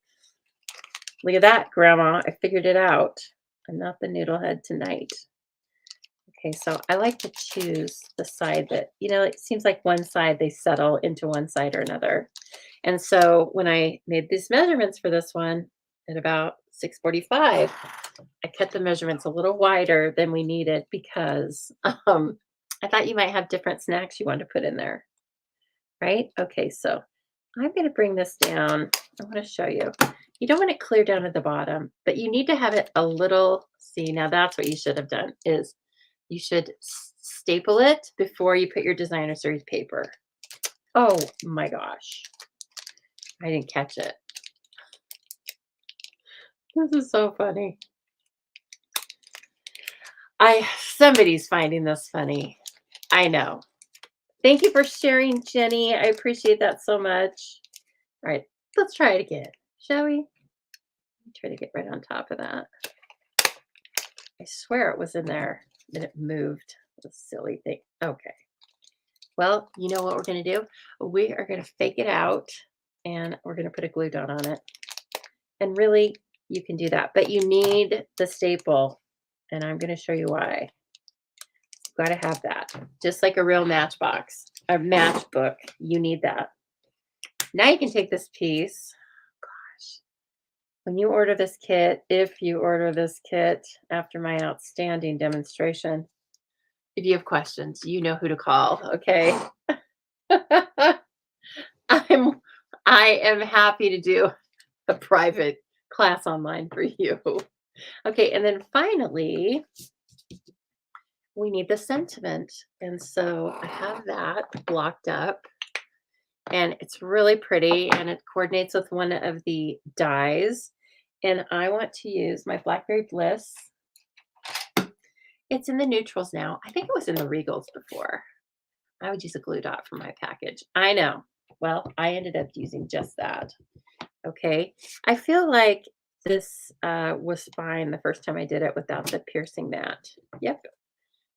Look at that, Grandma. I figured it out. I'm not the noodle head tonight. Okay, so I like to choose the side that, it seems like one side they settle into one side or another. And so when I made these measurements for this one at about 6:45, I cut the measurements a little wider than we needed because I thought you might have different snacks you want to put in there, right? Okay, so I'm going to bring this down. I want to show you. You don't want it clear down at the bottom, but you need to have it a little, see, now that's what you should have done is you should staple it before you put your designer series paper. Oh my gosh. I didn't catch it. This is so funny. Somebody's finding this funny. I know. Thank you for sharing, Jenny. I appreciate that so much. All right, let's try it again, shall we? Try to get right on top of that. I swear it was in there, then it moved. This silly thing. Okay. Well, you know what we're going to do? We are going to fake it out, and we're going to put a glue dot on it. And really, you can do that, but you need the staple, and I'm going to show you why. You've got to have that, just like a real matchbox, a matchbook. You need that. Now you can take this piece. Gosh, when you order this kit, if you order this kit after my outstanding demonstration, if you have questions, you know who to call, okay? I am happy to do a private class online for you. Okay, and then finally, we need the sentiment. And so I have that blocked up. And it's really pretty, and it coordinates with one of the dies. And I want to use my Blackberry Bliss. It's in the neutrals now. I think it was in the Regals before. I would use a glue dot for my package. I know. Well, I ended up using just that. Okay. I feel like this was fine the first time I did it without the piercing mat. Yep.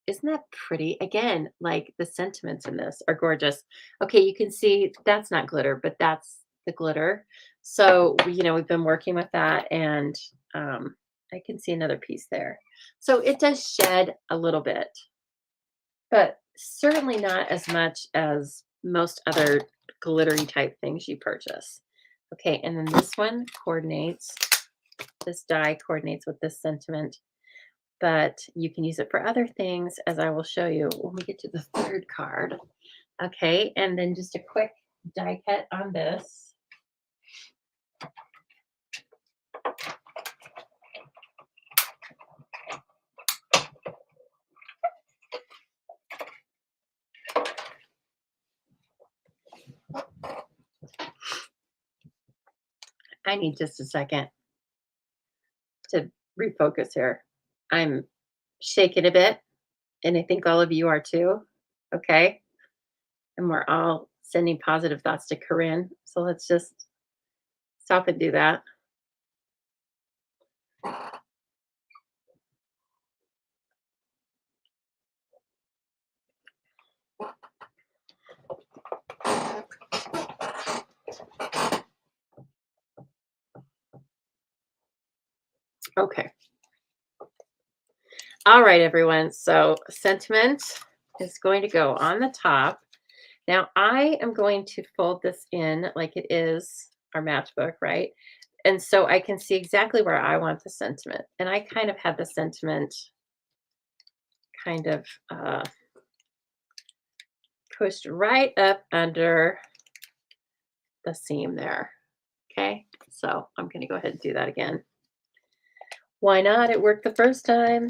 Isn't that pretty? Again, like the sentiments in this are gorgeous. Okay, you can see that's not glitter, but that's the glitter. So, we've been working with that and I can see another piece there. So it does shed a little bit, but certainly not as much as most other glittery type things you purchase. Okay, and then this one coordinates, this die coordinates with this sentiment, but you can use it for other things, as I will show you when we get to the third card. Okay, and then just a quick die cut on this. I need just a second to refocus here. I'm shaking a bit, and I think all of you are too. Okay, and we're all sending positive thoughts to Corinne. So let's just stop and do that. Okay. All right, everyone. So sentiment is going to go on the top. Now I am going to fold this in like it is our matchbook, right? And so I can see exactly where I want the sentiment. And I kind of have the sentiment kind of pushed right up under the seam there. Okay, so I'm going to go ahead and do that again. Why not? It worked the first time.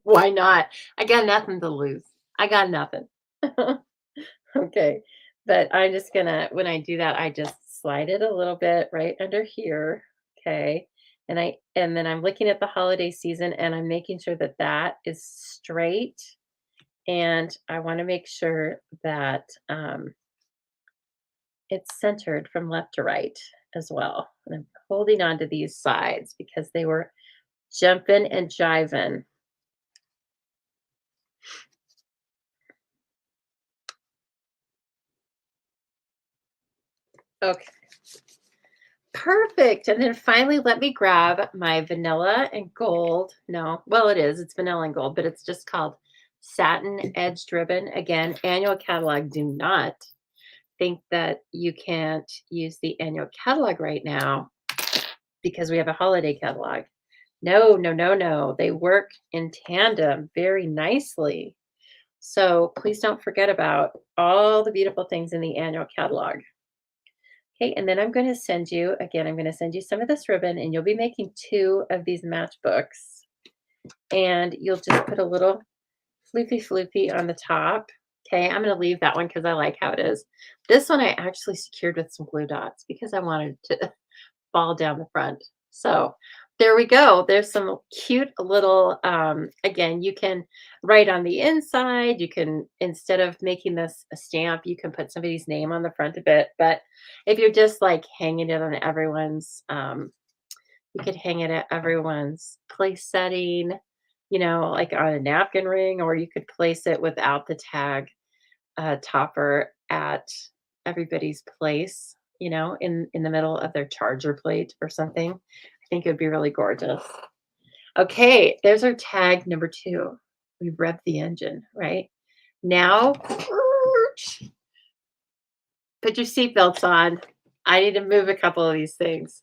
Why not? I got nothing to lose. I got nothing. Okay, but I'm just gonna, when I do that, I just slide it a little bit right under here. Okay, and then I'm looking at the holiday season and I'm making sure that that is straight, and I want to make sure that it's centered from left to right as well. And I'm holding on to these sides because they were jumping and jiving. Okay. Perfect. And then finally, let me grab my vanilla and gold. No, well, it's vanilla and gold, but it's just called satin edged ribbon. Again, annual catalog. Do not think that you can't use the annual catalog right now because we have a holiday catalog. No, no, no, no. They work in tandem very nicely. So please don't forget about all the beautiful things in the annual catalog. Okay, and then I'm going to send you, again, I'm going to send you some of this ribbon, and you'll be making 2 of these matchbooks. And you'll just put a little floofy floofy on the top. Okay, I'm going to leave that one because I like how it is. This one I actually secured with some glue dots because I wanted to fall down the front. So there we go. There's some cute little, again, you can write on the inside. You can, instead of making this a stamp, you can put somebody's name on the front of it. But if you're just like hanging it on everyone's, you could hang it at everyone's place setting, like on a napkin ring, or you could place it without the tag topper at everybody's place, in the middle of their charger plate or something. I think it would be really gorgeous. Okay, there's our tag number 2. We've revved the engine, right? Now, put your seatbelts on. I need to move a couple of these things.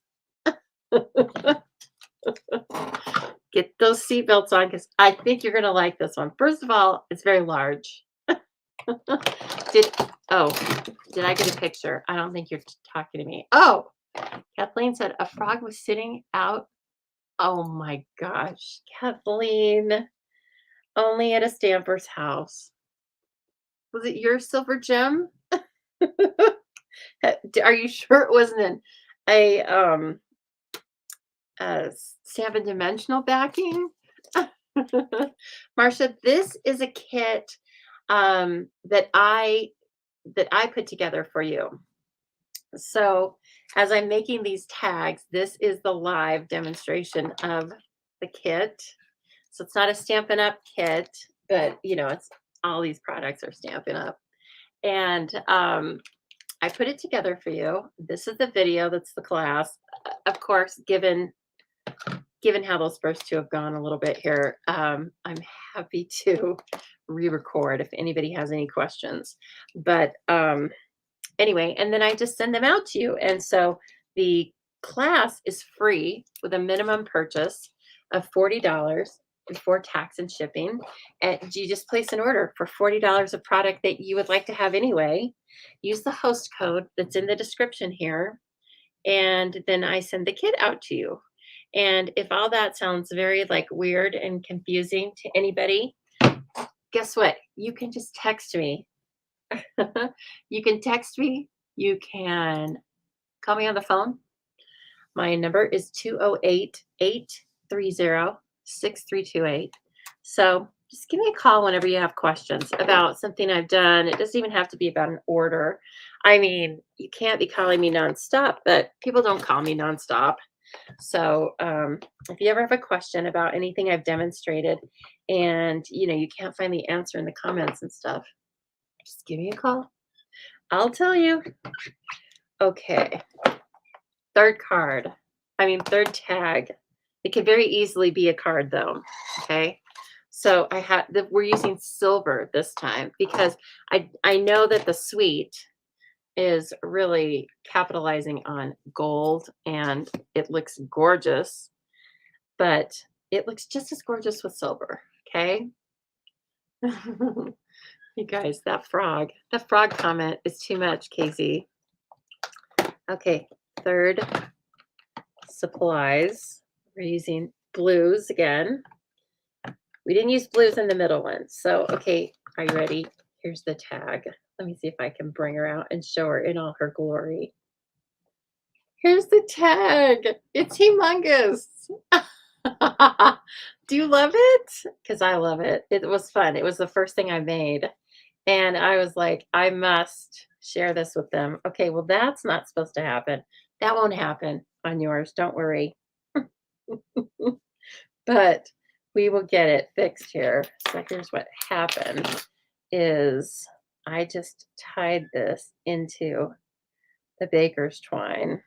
Get those seatbelts on because I think you're going to like this one. First of all, it's very large. Did I get a picture? I don't think you're talking to me. Oh, Kathleen said a frog was sitting out. Oh my gosh, Kathleen, only at a stamper's house. Was it your silver gem? Are you sure it wasn't a 7-dimensional backing? Marcia, this is a kit that I put together for you. So as I'm making these tags, this is the live demonstration of the kit. So it's not a Stampin' Up! Kit, but, it's all these products are Stampin' Up! And, I put it together for you. This is the video, that's the class. Of course, given how those first 2 have gone a little bit here, I'm happy to re-record if anybody has any questions. But, anyway, and then I just send them out to you. And so the class is free with a minimum purchase of $40 before tax and shipping. And you just place an order for $40 of product that you would like to have anyway. Use the host code that's in the description here. And then I send the kit out to you. And if all that sounds very like weird and confusing to anybody, guess what? You can just text me. You can text me. You can call me on the phone. My number is 208-830-6328. So just give me a call whenever you have questions about something I've done. It doesn't even have to be about an order. I mean, you can't be calling me nonstop, but people don't call me nonstop. So if you ever have a question about anything I've demonstrated and you can't find the answer in the comments and stuff, just give me a call. I'll tell you. Okay. Third tag. It could very easily be a card though. Okay. So we're using silver this time because I know that the suite is really capitalizing on gold and it looks gorgeous, but it looks just as gorgeous with silver. Okay. You guys, that frog comment is too much, Casey. Okay. Third, supplies. We're using blues again. We didn't use blues in the middle one. So, okay, are you ready? Here's the tag. Let me see if I can bring her out and show her in all her glory. Here's the tag. It's humongous. Do you love it? Because I love it. It was fun. It was the first thing I made. And I was like, I must share this with them. Okay, well, that's not supposed to happen. That won't happen on yours. Don't worry. But we will get it fixed here. So here's what happened is I just tied this into the baker's twine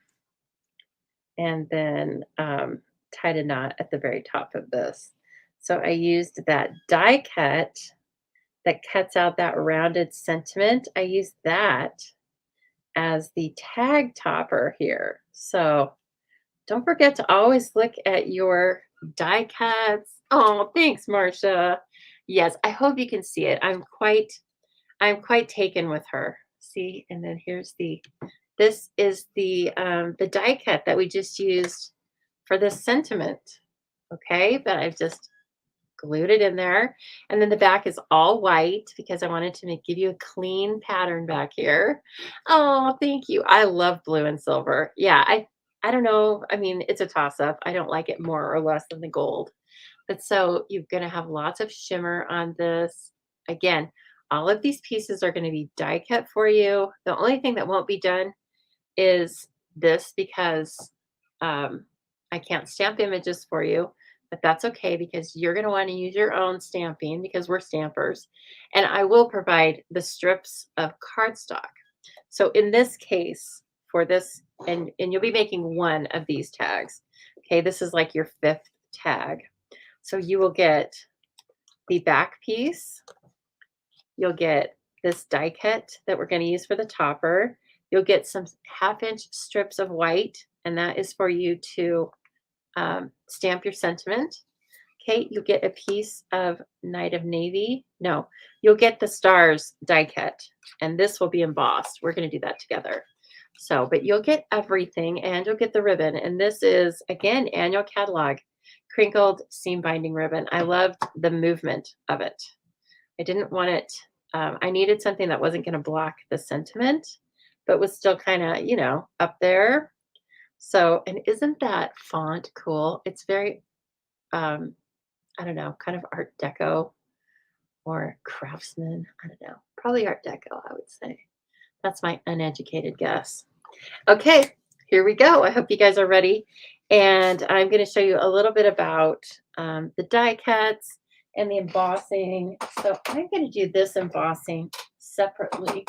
and then tied a knot at the very top of this. So I used that die cut that cuts out that rounded sentiment. I used that as the tag topper here. So don't forget to always look at your die cuts. Oh, thanks, Marcia. Yes, I hope you can see it. I'm quite taken with her. See, and then this is the die cut that we just used for this sentiment. Okay, but I've just glued it in there. And then the back is all white because I wanted to give you a clean pattern back here. Oh, thank you. I love blue and silver. Yeah, I don't know. I mean, it's a toss-up. I don't like it more or less than the gold. But so you're going to have lots of shimmer on this. Again, all of these pieces are going to be die cut for you. The only thing that won't be done is this because I can't stamp images for you, but that's okay because you're going to want to use your own stamping because we're stampers. And I will provide the strips of cardstock. So in this case, for this, and you'll be making one of these tags. Okay, this is like your 5th tag. So you will get the back piece. You'll get this die cut that we're going to use for the topper. You'll get some 1/2-inch strips of white, and that is for you to stamp your sentiment. Okay, you'll get a piece of Night of Navy. No, you'll get the stars die cut, and this will be embossed. We're going to do that together. So, but you'll get everything, and you'll get the ribbon. And this is, again, annual catalog, crinkled seam binding ribbon. I loved the movement of it. I didn't want it, I needed something that wasn't going to block the sentiment, but was still kind of, up there. So, and isn't that font cool? It's very, I don't know, kind of Art Deco or Craftsman. I don't know, probably Art Deco, I would say. That's my uneducated guess. Okay, here we go. I hope you guys are ready. And I'm going to show you a little bit about the die cuts and the embossing. So I'm going to do this embossing separately.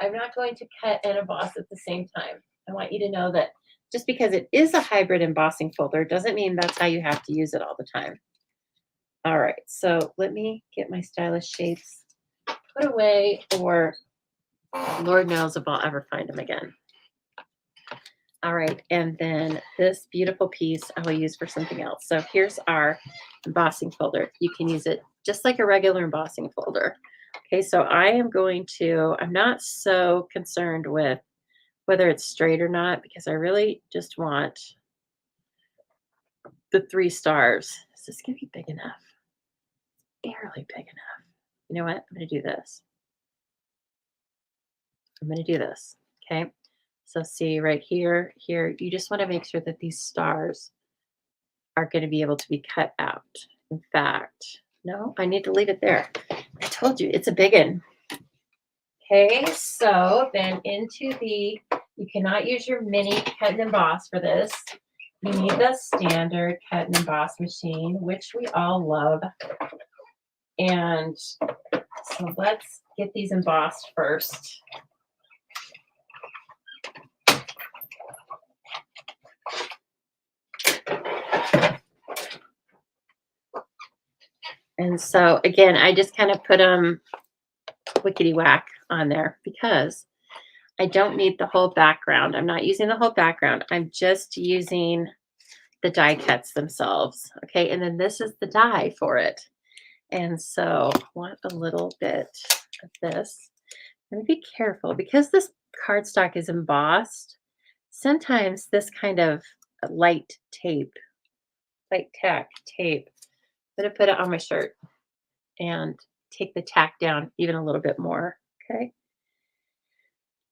I'm not going to cut and emboss at the same time. I want you to know that just because it is a hybrid embossing folder doesn't mean that's how you have to use it all the time. All right, so let me get my stylus shapes put away, or Lord knows if I'll ever find them again. All right, and then this beautiful piece I will use for something else. So here's our embossing folder. You can use it just like a regular embossing folder. Okay, so I am going to, I'm not so concerned with whether it's straight or not, because I really just want the 3 stars. Is this gonna be big enough? Barely big enough. You know what? I'm gonna do this. I'm gonna do this, okay? So see right here, here, you just wanna make sure that these stars are gonna be able to be cut out. In fact, no, I need to leave it there. I told you, it's a big one. Okay, so then into the, you cannot use your mini cut and emboss for this. You need the standard cut and emboss machine, which we all love. And so let's get these embossed first. And so again, I just kind of put them wickety whack on there because I don't need the whole background. I'm not using the whole background. I'm just using the die cuts themselves. Okay, and then this is the die for it. And so I want a little bit of this. I'm going to be careful because this cardstock is embossed. Sometimes this kind of light tape, light tack tape, I'm going to put it on my shirt and take the tack down even a little bit more. Okay.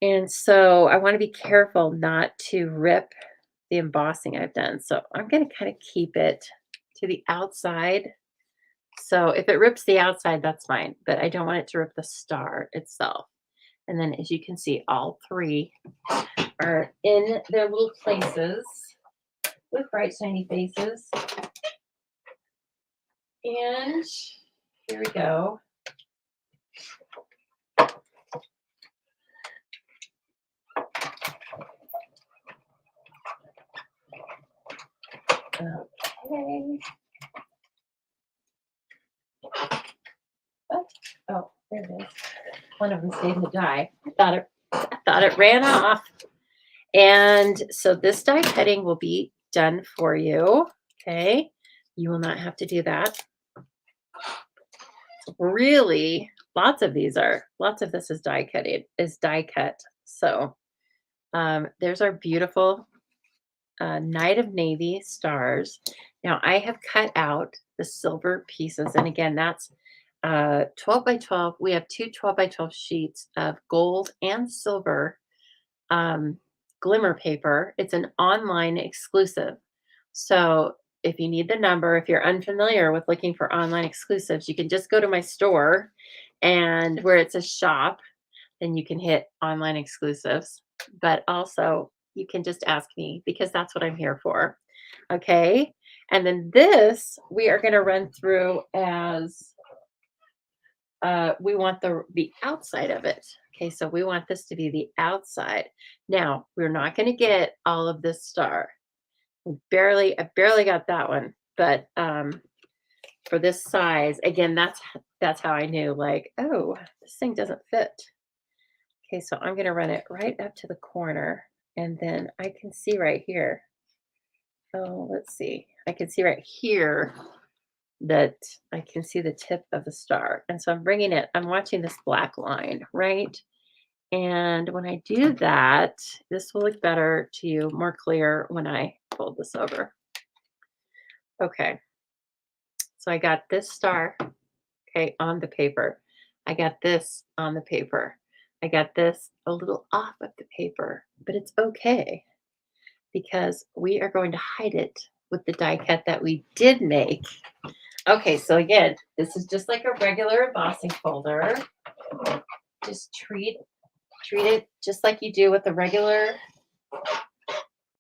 And so I want to be careful not to rip the embossing I've done. So I'm going to kind of keep it to the outside. So if it rips the outside, that's fine, but I don't want it to rip the star itself. And then as you can see, all 3 are in their little places with bright, shiny faces. And here we go. Okay. What? Oh, there it is. One of them stayed in the die. I thought it ran off. And so this die cutting will be done for you. Okay. You will not have to do that. Really, lots of this is die cut. So there's our beautiful Night of Navy stars. Now I have cut out the silver pieces. And again, that's 12 by 12. We have 2 12 by 12 sheets of gold and silver glimmer paper. It's an online exclusive. So if you need the number, if you're unfamiliar with looking for online exclusives, you can just go to my store, and where it's a shop, then you can hit online exclusives. But also you can just ask me because that's what I'm here for. Okay. And then this we are going to run through as we want the outside of it. Okay, so we want this to be the outside. Now, we're not going to get all of this star. I barely got that one, but for this size, again, that's how I knew, like, oh, this thing doesn't fit. Okay, so I'm going to run it right up to the corner, and then I can see right here. Oh, let's see. I can see right here that I can see the tip of the star. And so I'm watching this black line, right? And when I do that, this will look better to you, more clear when I fold this over. Okay. So I got this star, okay, on the paper. I got this on the paper. I got this a little off of the paper, but it's okay because we are going to hide it with the die cut that we did make. Okay, so again, this is just like a regular embossing folder. Just treat it just like you do with a regular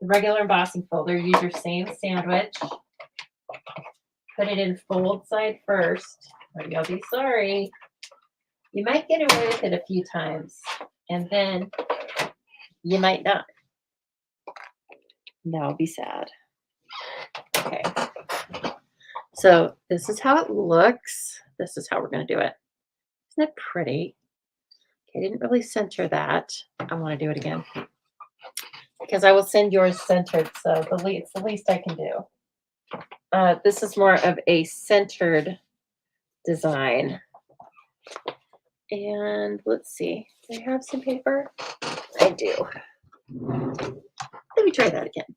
the regular embossing folder, use your same sandwich. Put it in fold side first, or you'll be sorry. You might get away with it a few times, and then you might not. That'll be sad. Okay. So this is how it looks. This is how we're going to do it. Isn't it pretty? Okay, I didn't really center that. I want to do it again because I will send yours centered. So it's the least I can do. This is more of a centered design. And let's see. Do I have some paper? I do. Let me try that again.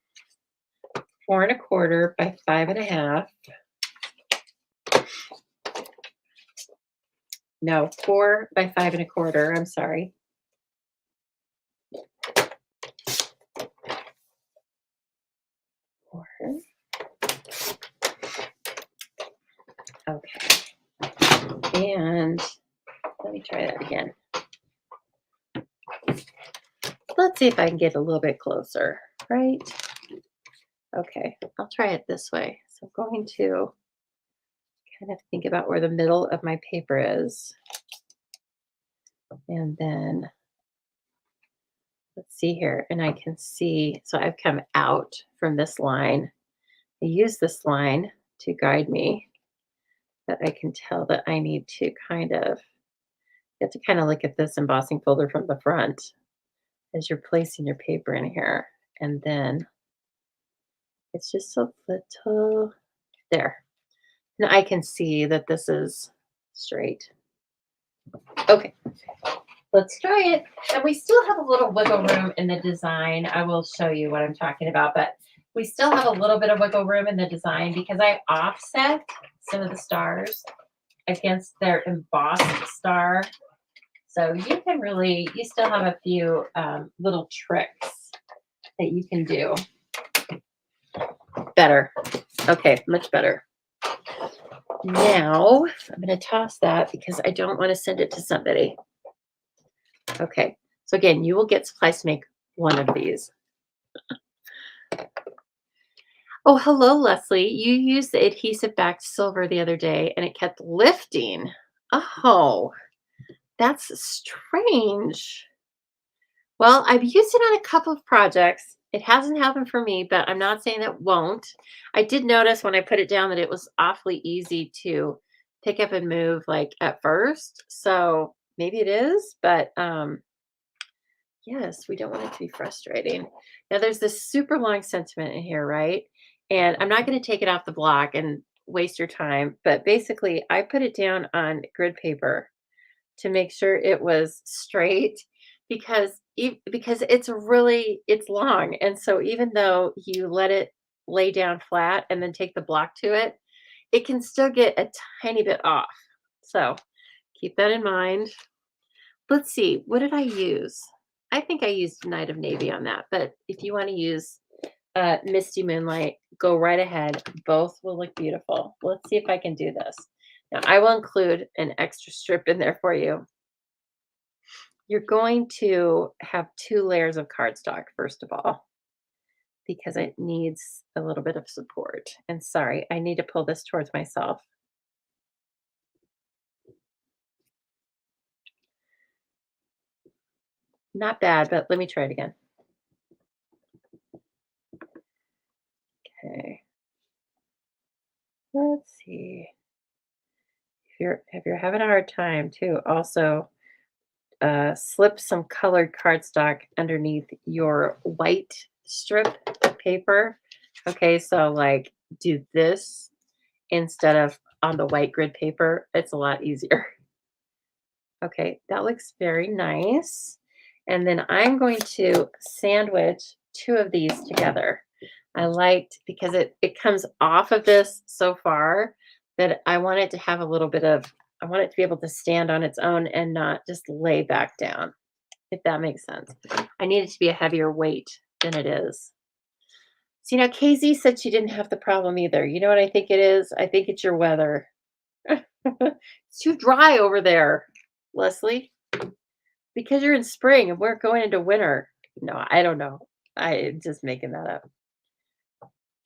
4 1/4 by 5 1/2. No, 4 by 5 1/4. I'm sorry. Four. Okay. And let me try that again. Let's see if I can get a little bit closer, right? Okay, I'll try it this way. So I'm going to kind of think about where the middle of my paper is. And then let's see here. And I can see, so I've come out from this line. I use this line to guide me, but I can tell that I need to you have to kind of look at this embossing folder from the front as you're placing your paper in here. And then it's just a little there. And I can see that this is straight. Okay, let's try it. And we still have a little wiggle room in the design. I will show you what I'm talking about, but we still have a little bit of wiggle room in the design because I offset some of the stars against their embossed star. So you still have a few little tricks that you can do. Better. Okay, much better. Now I'm going to toss that because I don't want to send it to somebody. Okay, so again, you will get supplies to make one of these. Oh, hello, Leslie. You used the adhesive backed silver the other day and it kept lifting. Oh, that's strange. Well, I've used it on a couple of projects. It hasn't happened for me, but I'm not saying that won't. I did notice when I put it down that it was awfully easy to pick up and move like at first. So maybe it is, but yes, we don't want it to be frustrating. Now there's this super long sentiment in here, right? And I'm not going to take it off the block and waste your time, but basically I put it down on grid paper to make sure it was straight because because it's long, and so even though you let it lay down flat and then take the block to it, it can still get a tiny bit off. So keep that in mind. Let's see, what did I use? I think I used Night of Navy on that, but if you want to use Misty Moonlight, go right ahead. Both will look beautiful. Let's see if I can do this. Now, I will include an extra strip in there for you. You're going to have 2 layers of cardstock, first of all, because it needs a little bit of support. And sorry, I need to pull this towards myself. Not bad, but let me try it again. Okay. Let's see. If you're having a hard time too, also slip some colored cardstock underneath your white strip paper. Okay, so like do this instead of on the white grid paper. It's a lot easier. Okay, that looks very nice. And then I'm going to sandwich 2 of these together. I liked because it comes off of this so far that I want it to have a little bit of, I want it to be able to stand on its own and not just lay back down, if that makes sense. I need it to be a heavier weight than it is. See, now KZ said she didn't have the problem either. You know what I think it is? I think it's your weather. It's too dry over there, Leslie, because you're in spring and we're going into winter. No, I don't know. I just making that up.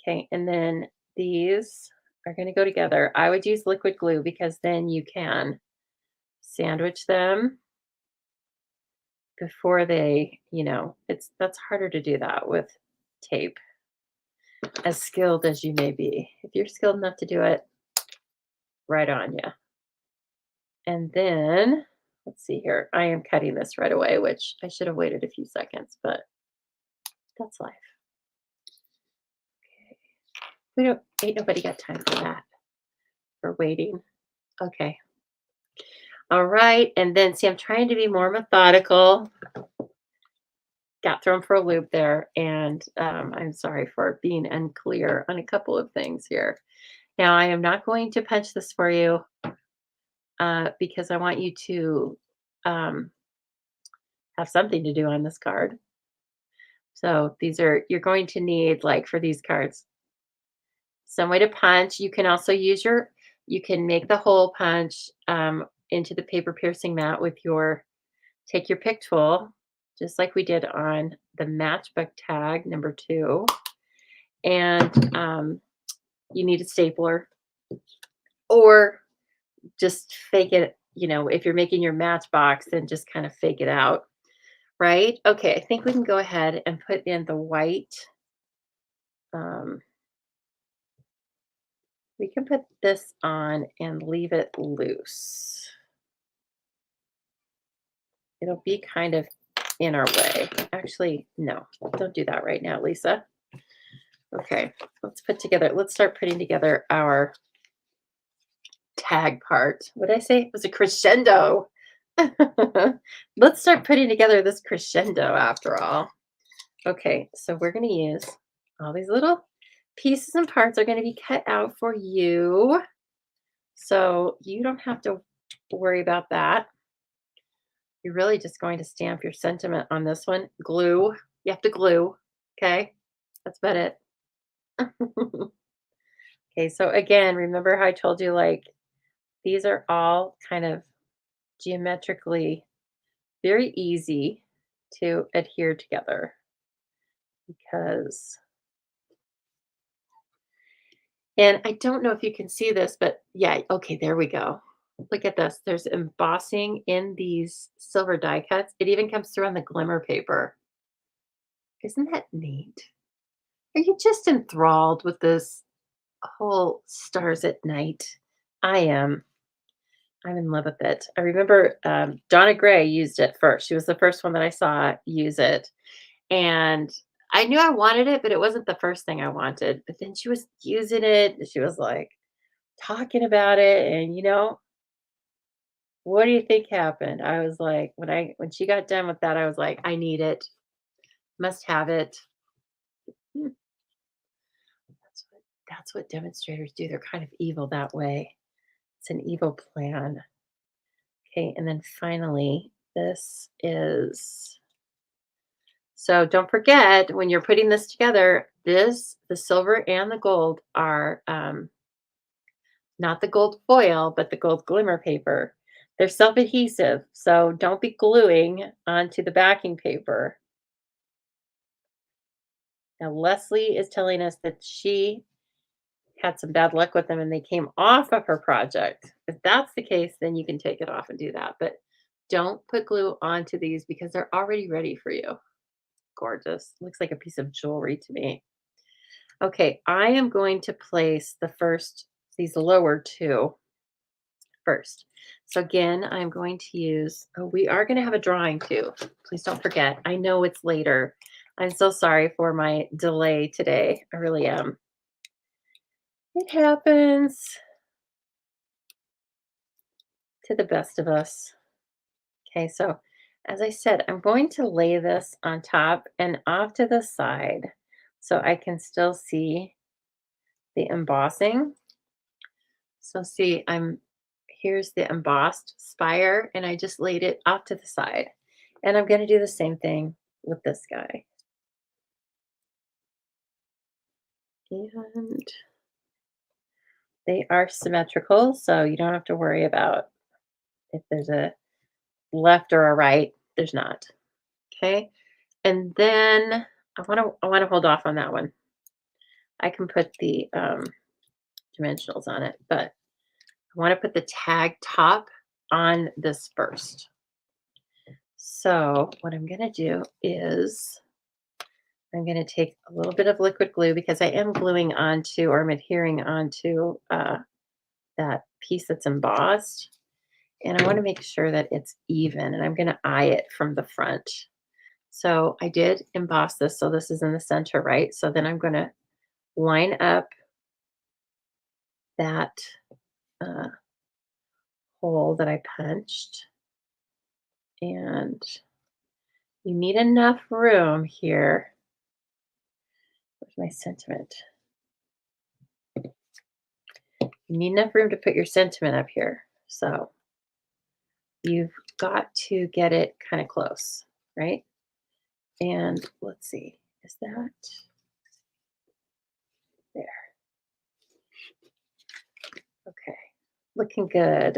Okay, and then these are going to go together. I would use liquid glue because then you can sandwich them before they, that's harder to do that with tape, as skilled as you may be. If you're skilled enough to do it, right on you. And then, let's see here. I am cutting this right away, which I should have waited a few seconds, but that's life. Okay. We don't, ain't nobody got time for that, for waiting. Okay. All right. And then, see, I'm trying to be more methodical. Got thrown for a loop there. And I'm sorry for being unclear on a couple of things here. Now, I am not going to punch this for you because I want you to um, have something to do on this card. So these are, you're going to need, like for these cards, some way to punch. You can also use you can make the hole punch into the paper piercing mat with take your pick tool, just like we did on the matchbook tag number 2. And you need a stapler or just fake it. If you're making your matchbox, then just kind of fake it out. Right? Okay, I think we can go ahead and put in the white. Um, we can put this on and leave it loose. It'll be kind of in our way. Actually, no, don't do that right now, Lisa. Okay, let's start putting together our tag part. What did I say? It was a crescendo. Let's start putting together this crescendo after all. Okay, so we're going to use all these little pieces and parts are going to be cut out for you. So you don't have to worry about that. You're really just going to stamp your sentiment on this one. Glue. You have to glue. Okay, that's about it. Okay, so again, remember how I told you, like, these are all kind of geometrically very easy to adhere together because, and I don't know if you can see this, but yeah, okay, there we go. Look at this. There's embossing in these silver die cuts. It even comes through on the glimmer paper. Isn't that neat? Are you just enthralled with this whole stars at night? I am. I'm in love with it. I remember Donna Gray used it first. She was the first one that I saw use it. And I knew I wanted it, but it wasn't the first thing I wanted. But then she was using it. And she was like talking about it. And what do you think happened? I was like, when she got done with that, I was like, I need it. Must have it. Hmm, that's what demonstrators do. They're kind of evil that way. It's an evil plan. Okay, and then finally, this is, so don't forget when you're putting this together, the silver and the gold are not the gold foil, but the gold glimmer paper. They're self-adhesive, so don't be gluing onto the backing paper. Now, Leslie is telling us that she had some bad luck with them and they came off of her project. If that's the case, then you can take it off and do that. But don't put glue onto these because they're already ready for you. Gorgeous. Looks like a piece of jewelry to me. Okay, I am going to place these lower 2 first. So again, I'm going to use, we are going to have a drawing too. Please don't forget. I know it's later. I'm so sorry for my delay today. I really am. It happens to the best of us. Okay, so as I said, I'm going to lay this on top and off to the side so I can still see the embossing. So see, here's the embossed spire and I just laid it off to the side. And I'm going to do the same thing with this guy. And they are symmetrical, so you don't have to worry about if there's a left or a right. There's not. Okay. And then I wanna hold off on that one. I can put the, dimensionals on it, but I wanna put the tag top on this first. So what I'm gonna do is I'm gonna take a little bit of liquid glue because I am gluing onto or I'm adhering onto that piece that's embossed. And I want to make sure that it's even and I'm going to eye it from the front. So I did emboss this. So this is in the center, right? So then I'm going to line up that uh, hole that I punched. And you need enough room here. Where's my sentiment? You need enough room to put your sentiment up here. So you've got to get it kind of close, right? And let's see, is that there? Okay, looking good.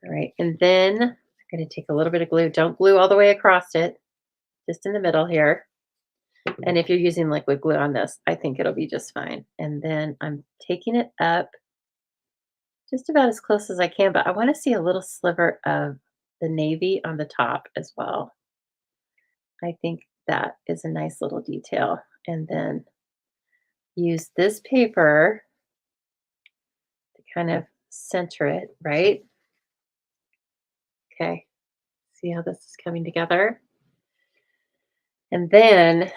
All right, and then I'm going to take a little bit of glue. Don't glue all the way across it, just in the middle here. And if you're using liquid glue on this, I think it'll be just fine. And then I'm taking it up just about as close as I can, but I want to see a little sliver of the navy on the top as well. I think that is a nice little detail. And then use this paper to kind of center it, right? Okay. See how this is coming together? And then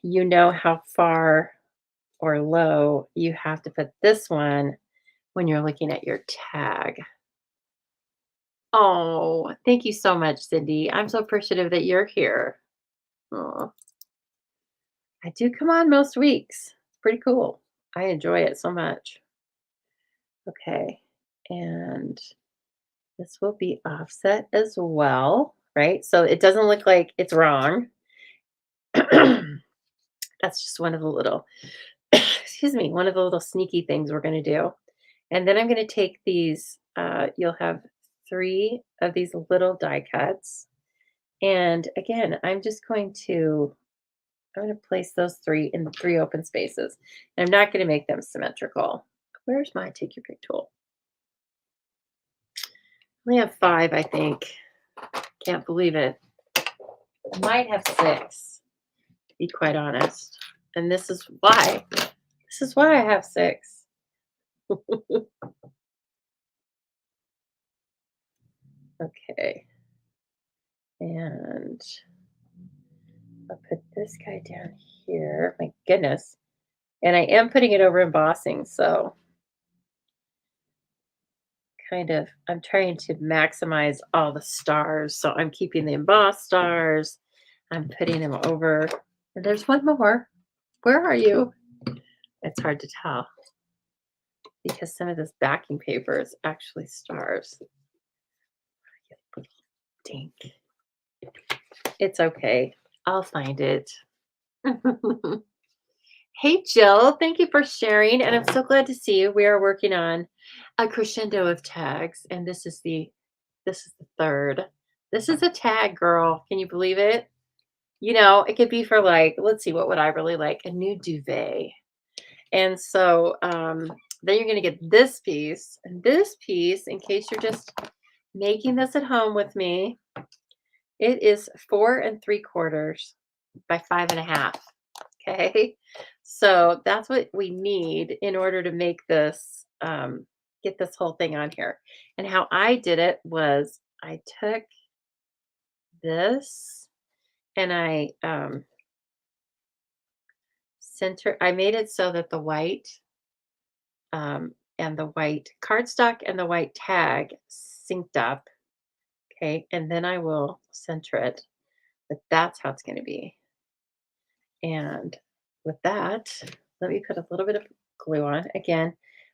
you know how far or low you have to put this one when you're looking at your tag. Oh, thank you so much, Cindy. I'm so appreciative that you're here. Oh, I do come on most weeks. It's pretty cool. I enjoy it so much. Okay. And this will be offset as well, right? So it doesn't look like it's wrong. That's just one of the little, excuse me, one of the little sneaky things we're going to do. And then I'm going to take these, you'll have 3 of these little die cuts. And again, I'm going to place those 3 in 3 open spaces. And I'm not going to make them symmetrical. Where's my take your pick tool? I only have 5, I think. Can't believe it. I might have 6, to be quite honest. And this is why. This is why I have 6. Okay. And I'll put this guy down here. My goodness. And I am putting it over embossing, so I'm trying to maximize all the stars. So I'm keeping the embossed stars. I'm putting them over. And there's one more. Where are you? It's hard to tell because some of this backing paper is actually stars. Dink. It's okay. I'll find it. Hey, Jill. Thank you for sharing. And I'm so glad to see you. We are working on a crescendo of tags, and this is the third. This is a tag, girl. Can you believe it? It could be for like, let's see, what would I really like? A new duvet. And so then you're going to get this piece and this piece in case you're just making this at home with me. It is 4 3/4 by 5 1/2. Okay. So that's what we need in order to make this, get this whole thing on here. And how I did it was I took this and I made it so that the white and the white cardstock and the white tag synced up. Okay. And then I will center it, but that's how it's going to be. And with that, let me put a little bit of glue on. Again,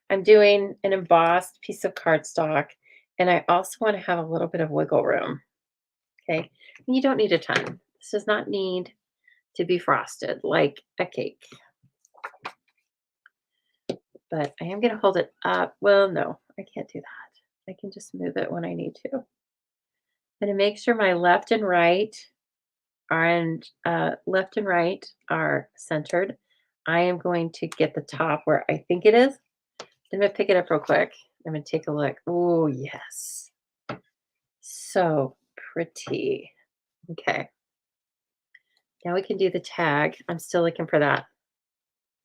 I'm doing an embossed piece of cardstock, and I also want to have a little bit of wiggle room. Okay. And you don't need a ton. This does not need to be frosted like a cake. But I am going to hold it up. Well, no, I can't do that. I can just move it when I need to. I'm going to make sure my left and right and left and right are centered. I am going to get the top where I think it is. I'm gonna pick it up real quick. I'm gonna take a look. Oh, yes. So pretty. Okay. Now we can do the tag. I'm still looking for that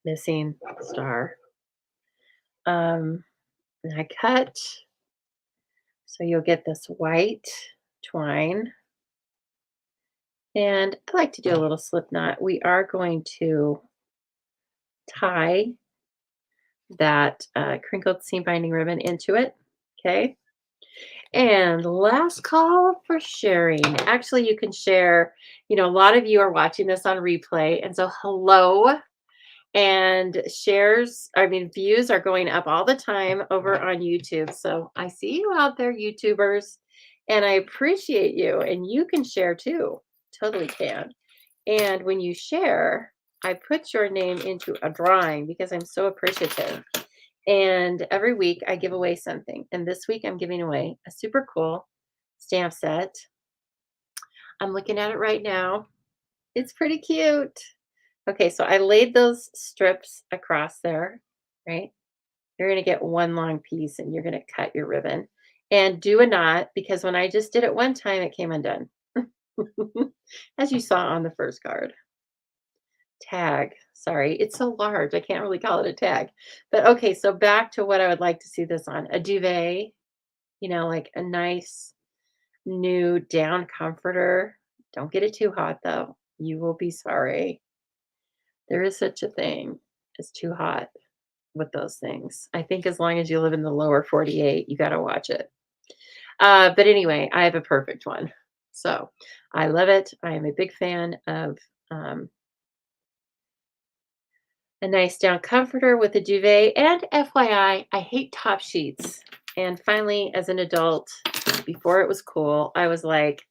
missing star. And I cut. So you'll get this white twine. And I like to do a little slip knot. We are going to tie that crinkled seam binding ribbon into it. Okay. And last call for sharing. Actually, you can share, a lot of you are watching this on replay. And so, hello. And views are going up all the time over on YouTube. So I see you out there, YouTubers, and I appreciate you. And you can share too. Totally can. And when you share, I put your name into a drawing because I'm so appreciative. And every week I give away something. And this week I'm giving away a super cool stamp set. I'm looking at it right now. It's pretty cute. Okay, so I laid those strips across there, right? You're going to get one long piece and you're going to cut your ribbon. And do a knot because when I just did it one time, it came undone. As you saw on the first card. Tag. Sorry, it's so large. I can't really call it a tag. But okay, so back to what I would like to see this on. A duvet, like a nice new down comforter. Don't get it too hot though. You will be sorry. There is such a thing as too hot with those things. I think as long as you live in the lower 48, you got to watch it. But anyway, I have a perfect one. So I love it. I am a big fan of a nice down comforter with a duvet. And FYI, I hate top sheets. And finally, as an adult, before it was cool, I was like,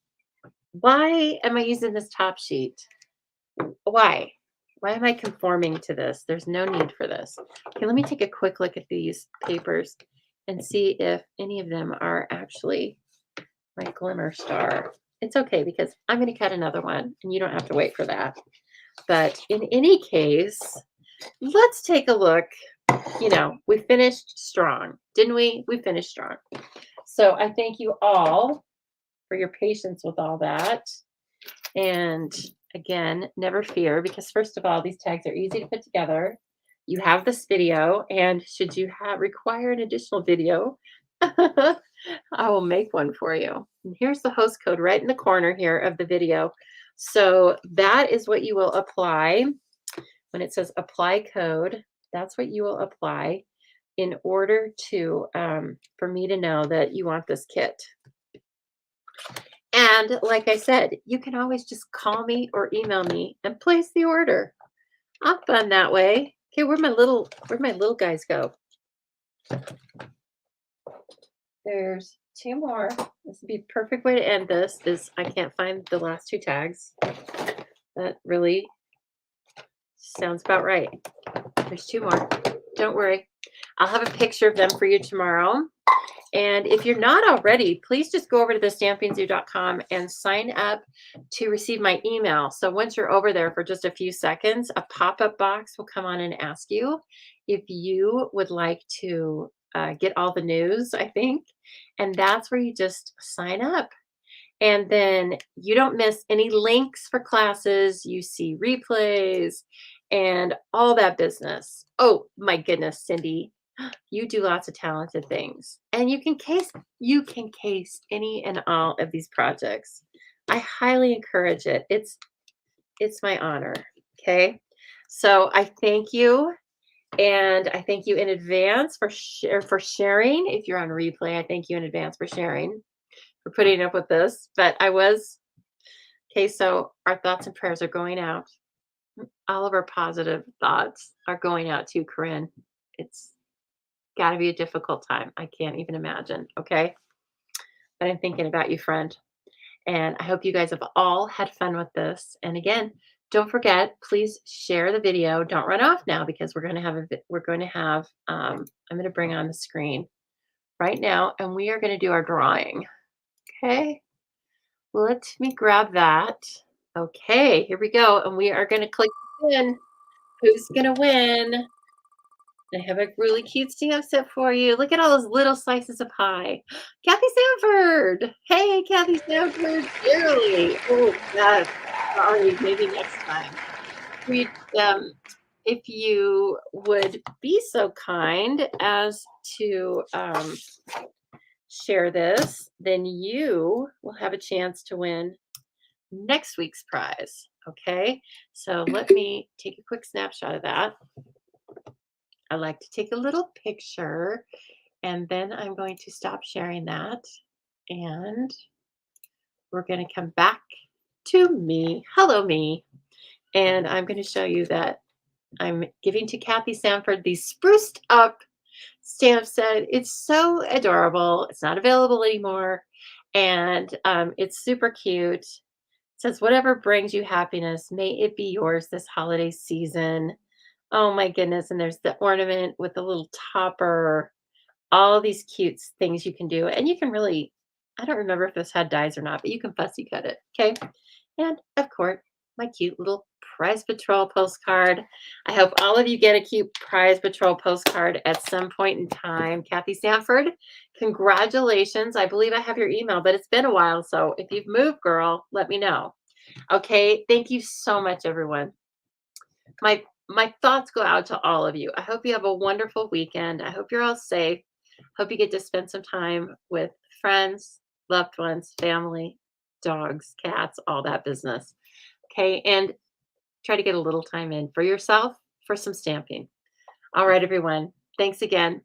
why am I using this top sheet? Why? Why am I conforming to this? There's no need for this. Okay, let me take a quick look at these papers and see if any of them are actually my glimmer star. It's okay because I'm going to cut another one and you don't have to wait for that. But in any case, let's take a look. We finished strong, didn't we? We finished strong. So I thank you all for your patience with all that. And again, never fear because first of all, these tags are easy to put together. You have this video, and should you require an additional video, I will make one for you. And here's the host code right in the corner here of the video. So that is what you will apply when it says apply code. That's what you will apply in order to for me to know that you want this kit. And like I said, you can always just call me or email me and place the order. I'm fun that way. Okay, where'd my little guys go? There's two more. This would be a perfect way to end this. I can't find the last two tags. That really sounds about right. There's two more. Don't worry. I'll have a picture of them for you tomorrow. And if you're not already, please just go over to thestampingzoo.com and sign up to receive my email. So once you're over there for just a few seconds, a pop-up box will come on and ask you if you would like to get all the news, I think. And that's where you just sign up. And then you don't miss any links for classes. You see replays and all that business. Oh, my goodness, Cindy. You do lots of talented things. And you can case any and all of these projects. I highly encourage it. It's my honor. Okay. So I thank you. And I thank you in advance for sharing. If you're on replay, I thank you in advance for sharing, for putting up with this. But okay, so our thoughts and prayers are going out. All of our positive thoughts are going out to Corinne. It's got to be a difficult time. I can't even imagine. Okay. But I'm thinking about you, friend. And I hope you guys have all had fun with this. And again, don't forget, please share the video. Don't run off now because I'm going to bring on the screen right now and we are going to do our drawing. Okay. Let me grab that. Okay, here we go. And we are going to click in. Who's going to win? I have a really cute stamp set for you. Look at all those little slices of pie. Kathy Sanford. Hey, Kathy Sanford. Barely. Oh, yes. Sorry. Maybe next time. We, if you would be so kind as to share this, then you will have a chance to win next week's prize. Okay. So let me take a quick snapshot of that. I like to take a little picture and then I'm going to stop sharing that. And we're going to come back to me. Hello, me. And I'm going to show you that I'm giving to Kathy Sanford the spruced up stamp set. It's so adorable. It's not available anymore. And it's super cute. It says, whatever brings you happiness, may it be yours this holiday season. Oh my goodness. And there's the ornament with the little topper, all these cute things you can do. And you can really, I don't remember if this had dies or not, but you can fussy cut it. Okay. And of course, my cute little Prize Patrol postcard. I hope all of you get a cute Prize Patrol postcard at some point in time. Kathy Sanford, congratulations. I believe I have your email, but it's been a while. So if you've moved, girl, let me know. Okay. Thank you so much, everyone. My thoughts go out to all of you. I hope you have a wonderful weekend. I hope you're all safe. Hope you get to spend some time with friends, loved ones, family, dogs, cats, all that business. Okay. And try to get a little time in for yourself for some stamping. All right, everyone. Thanks again.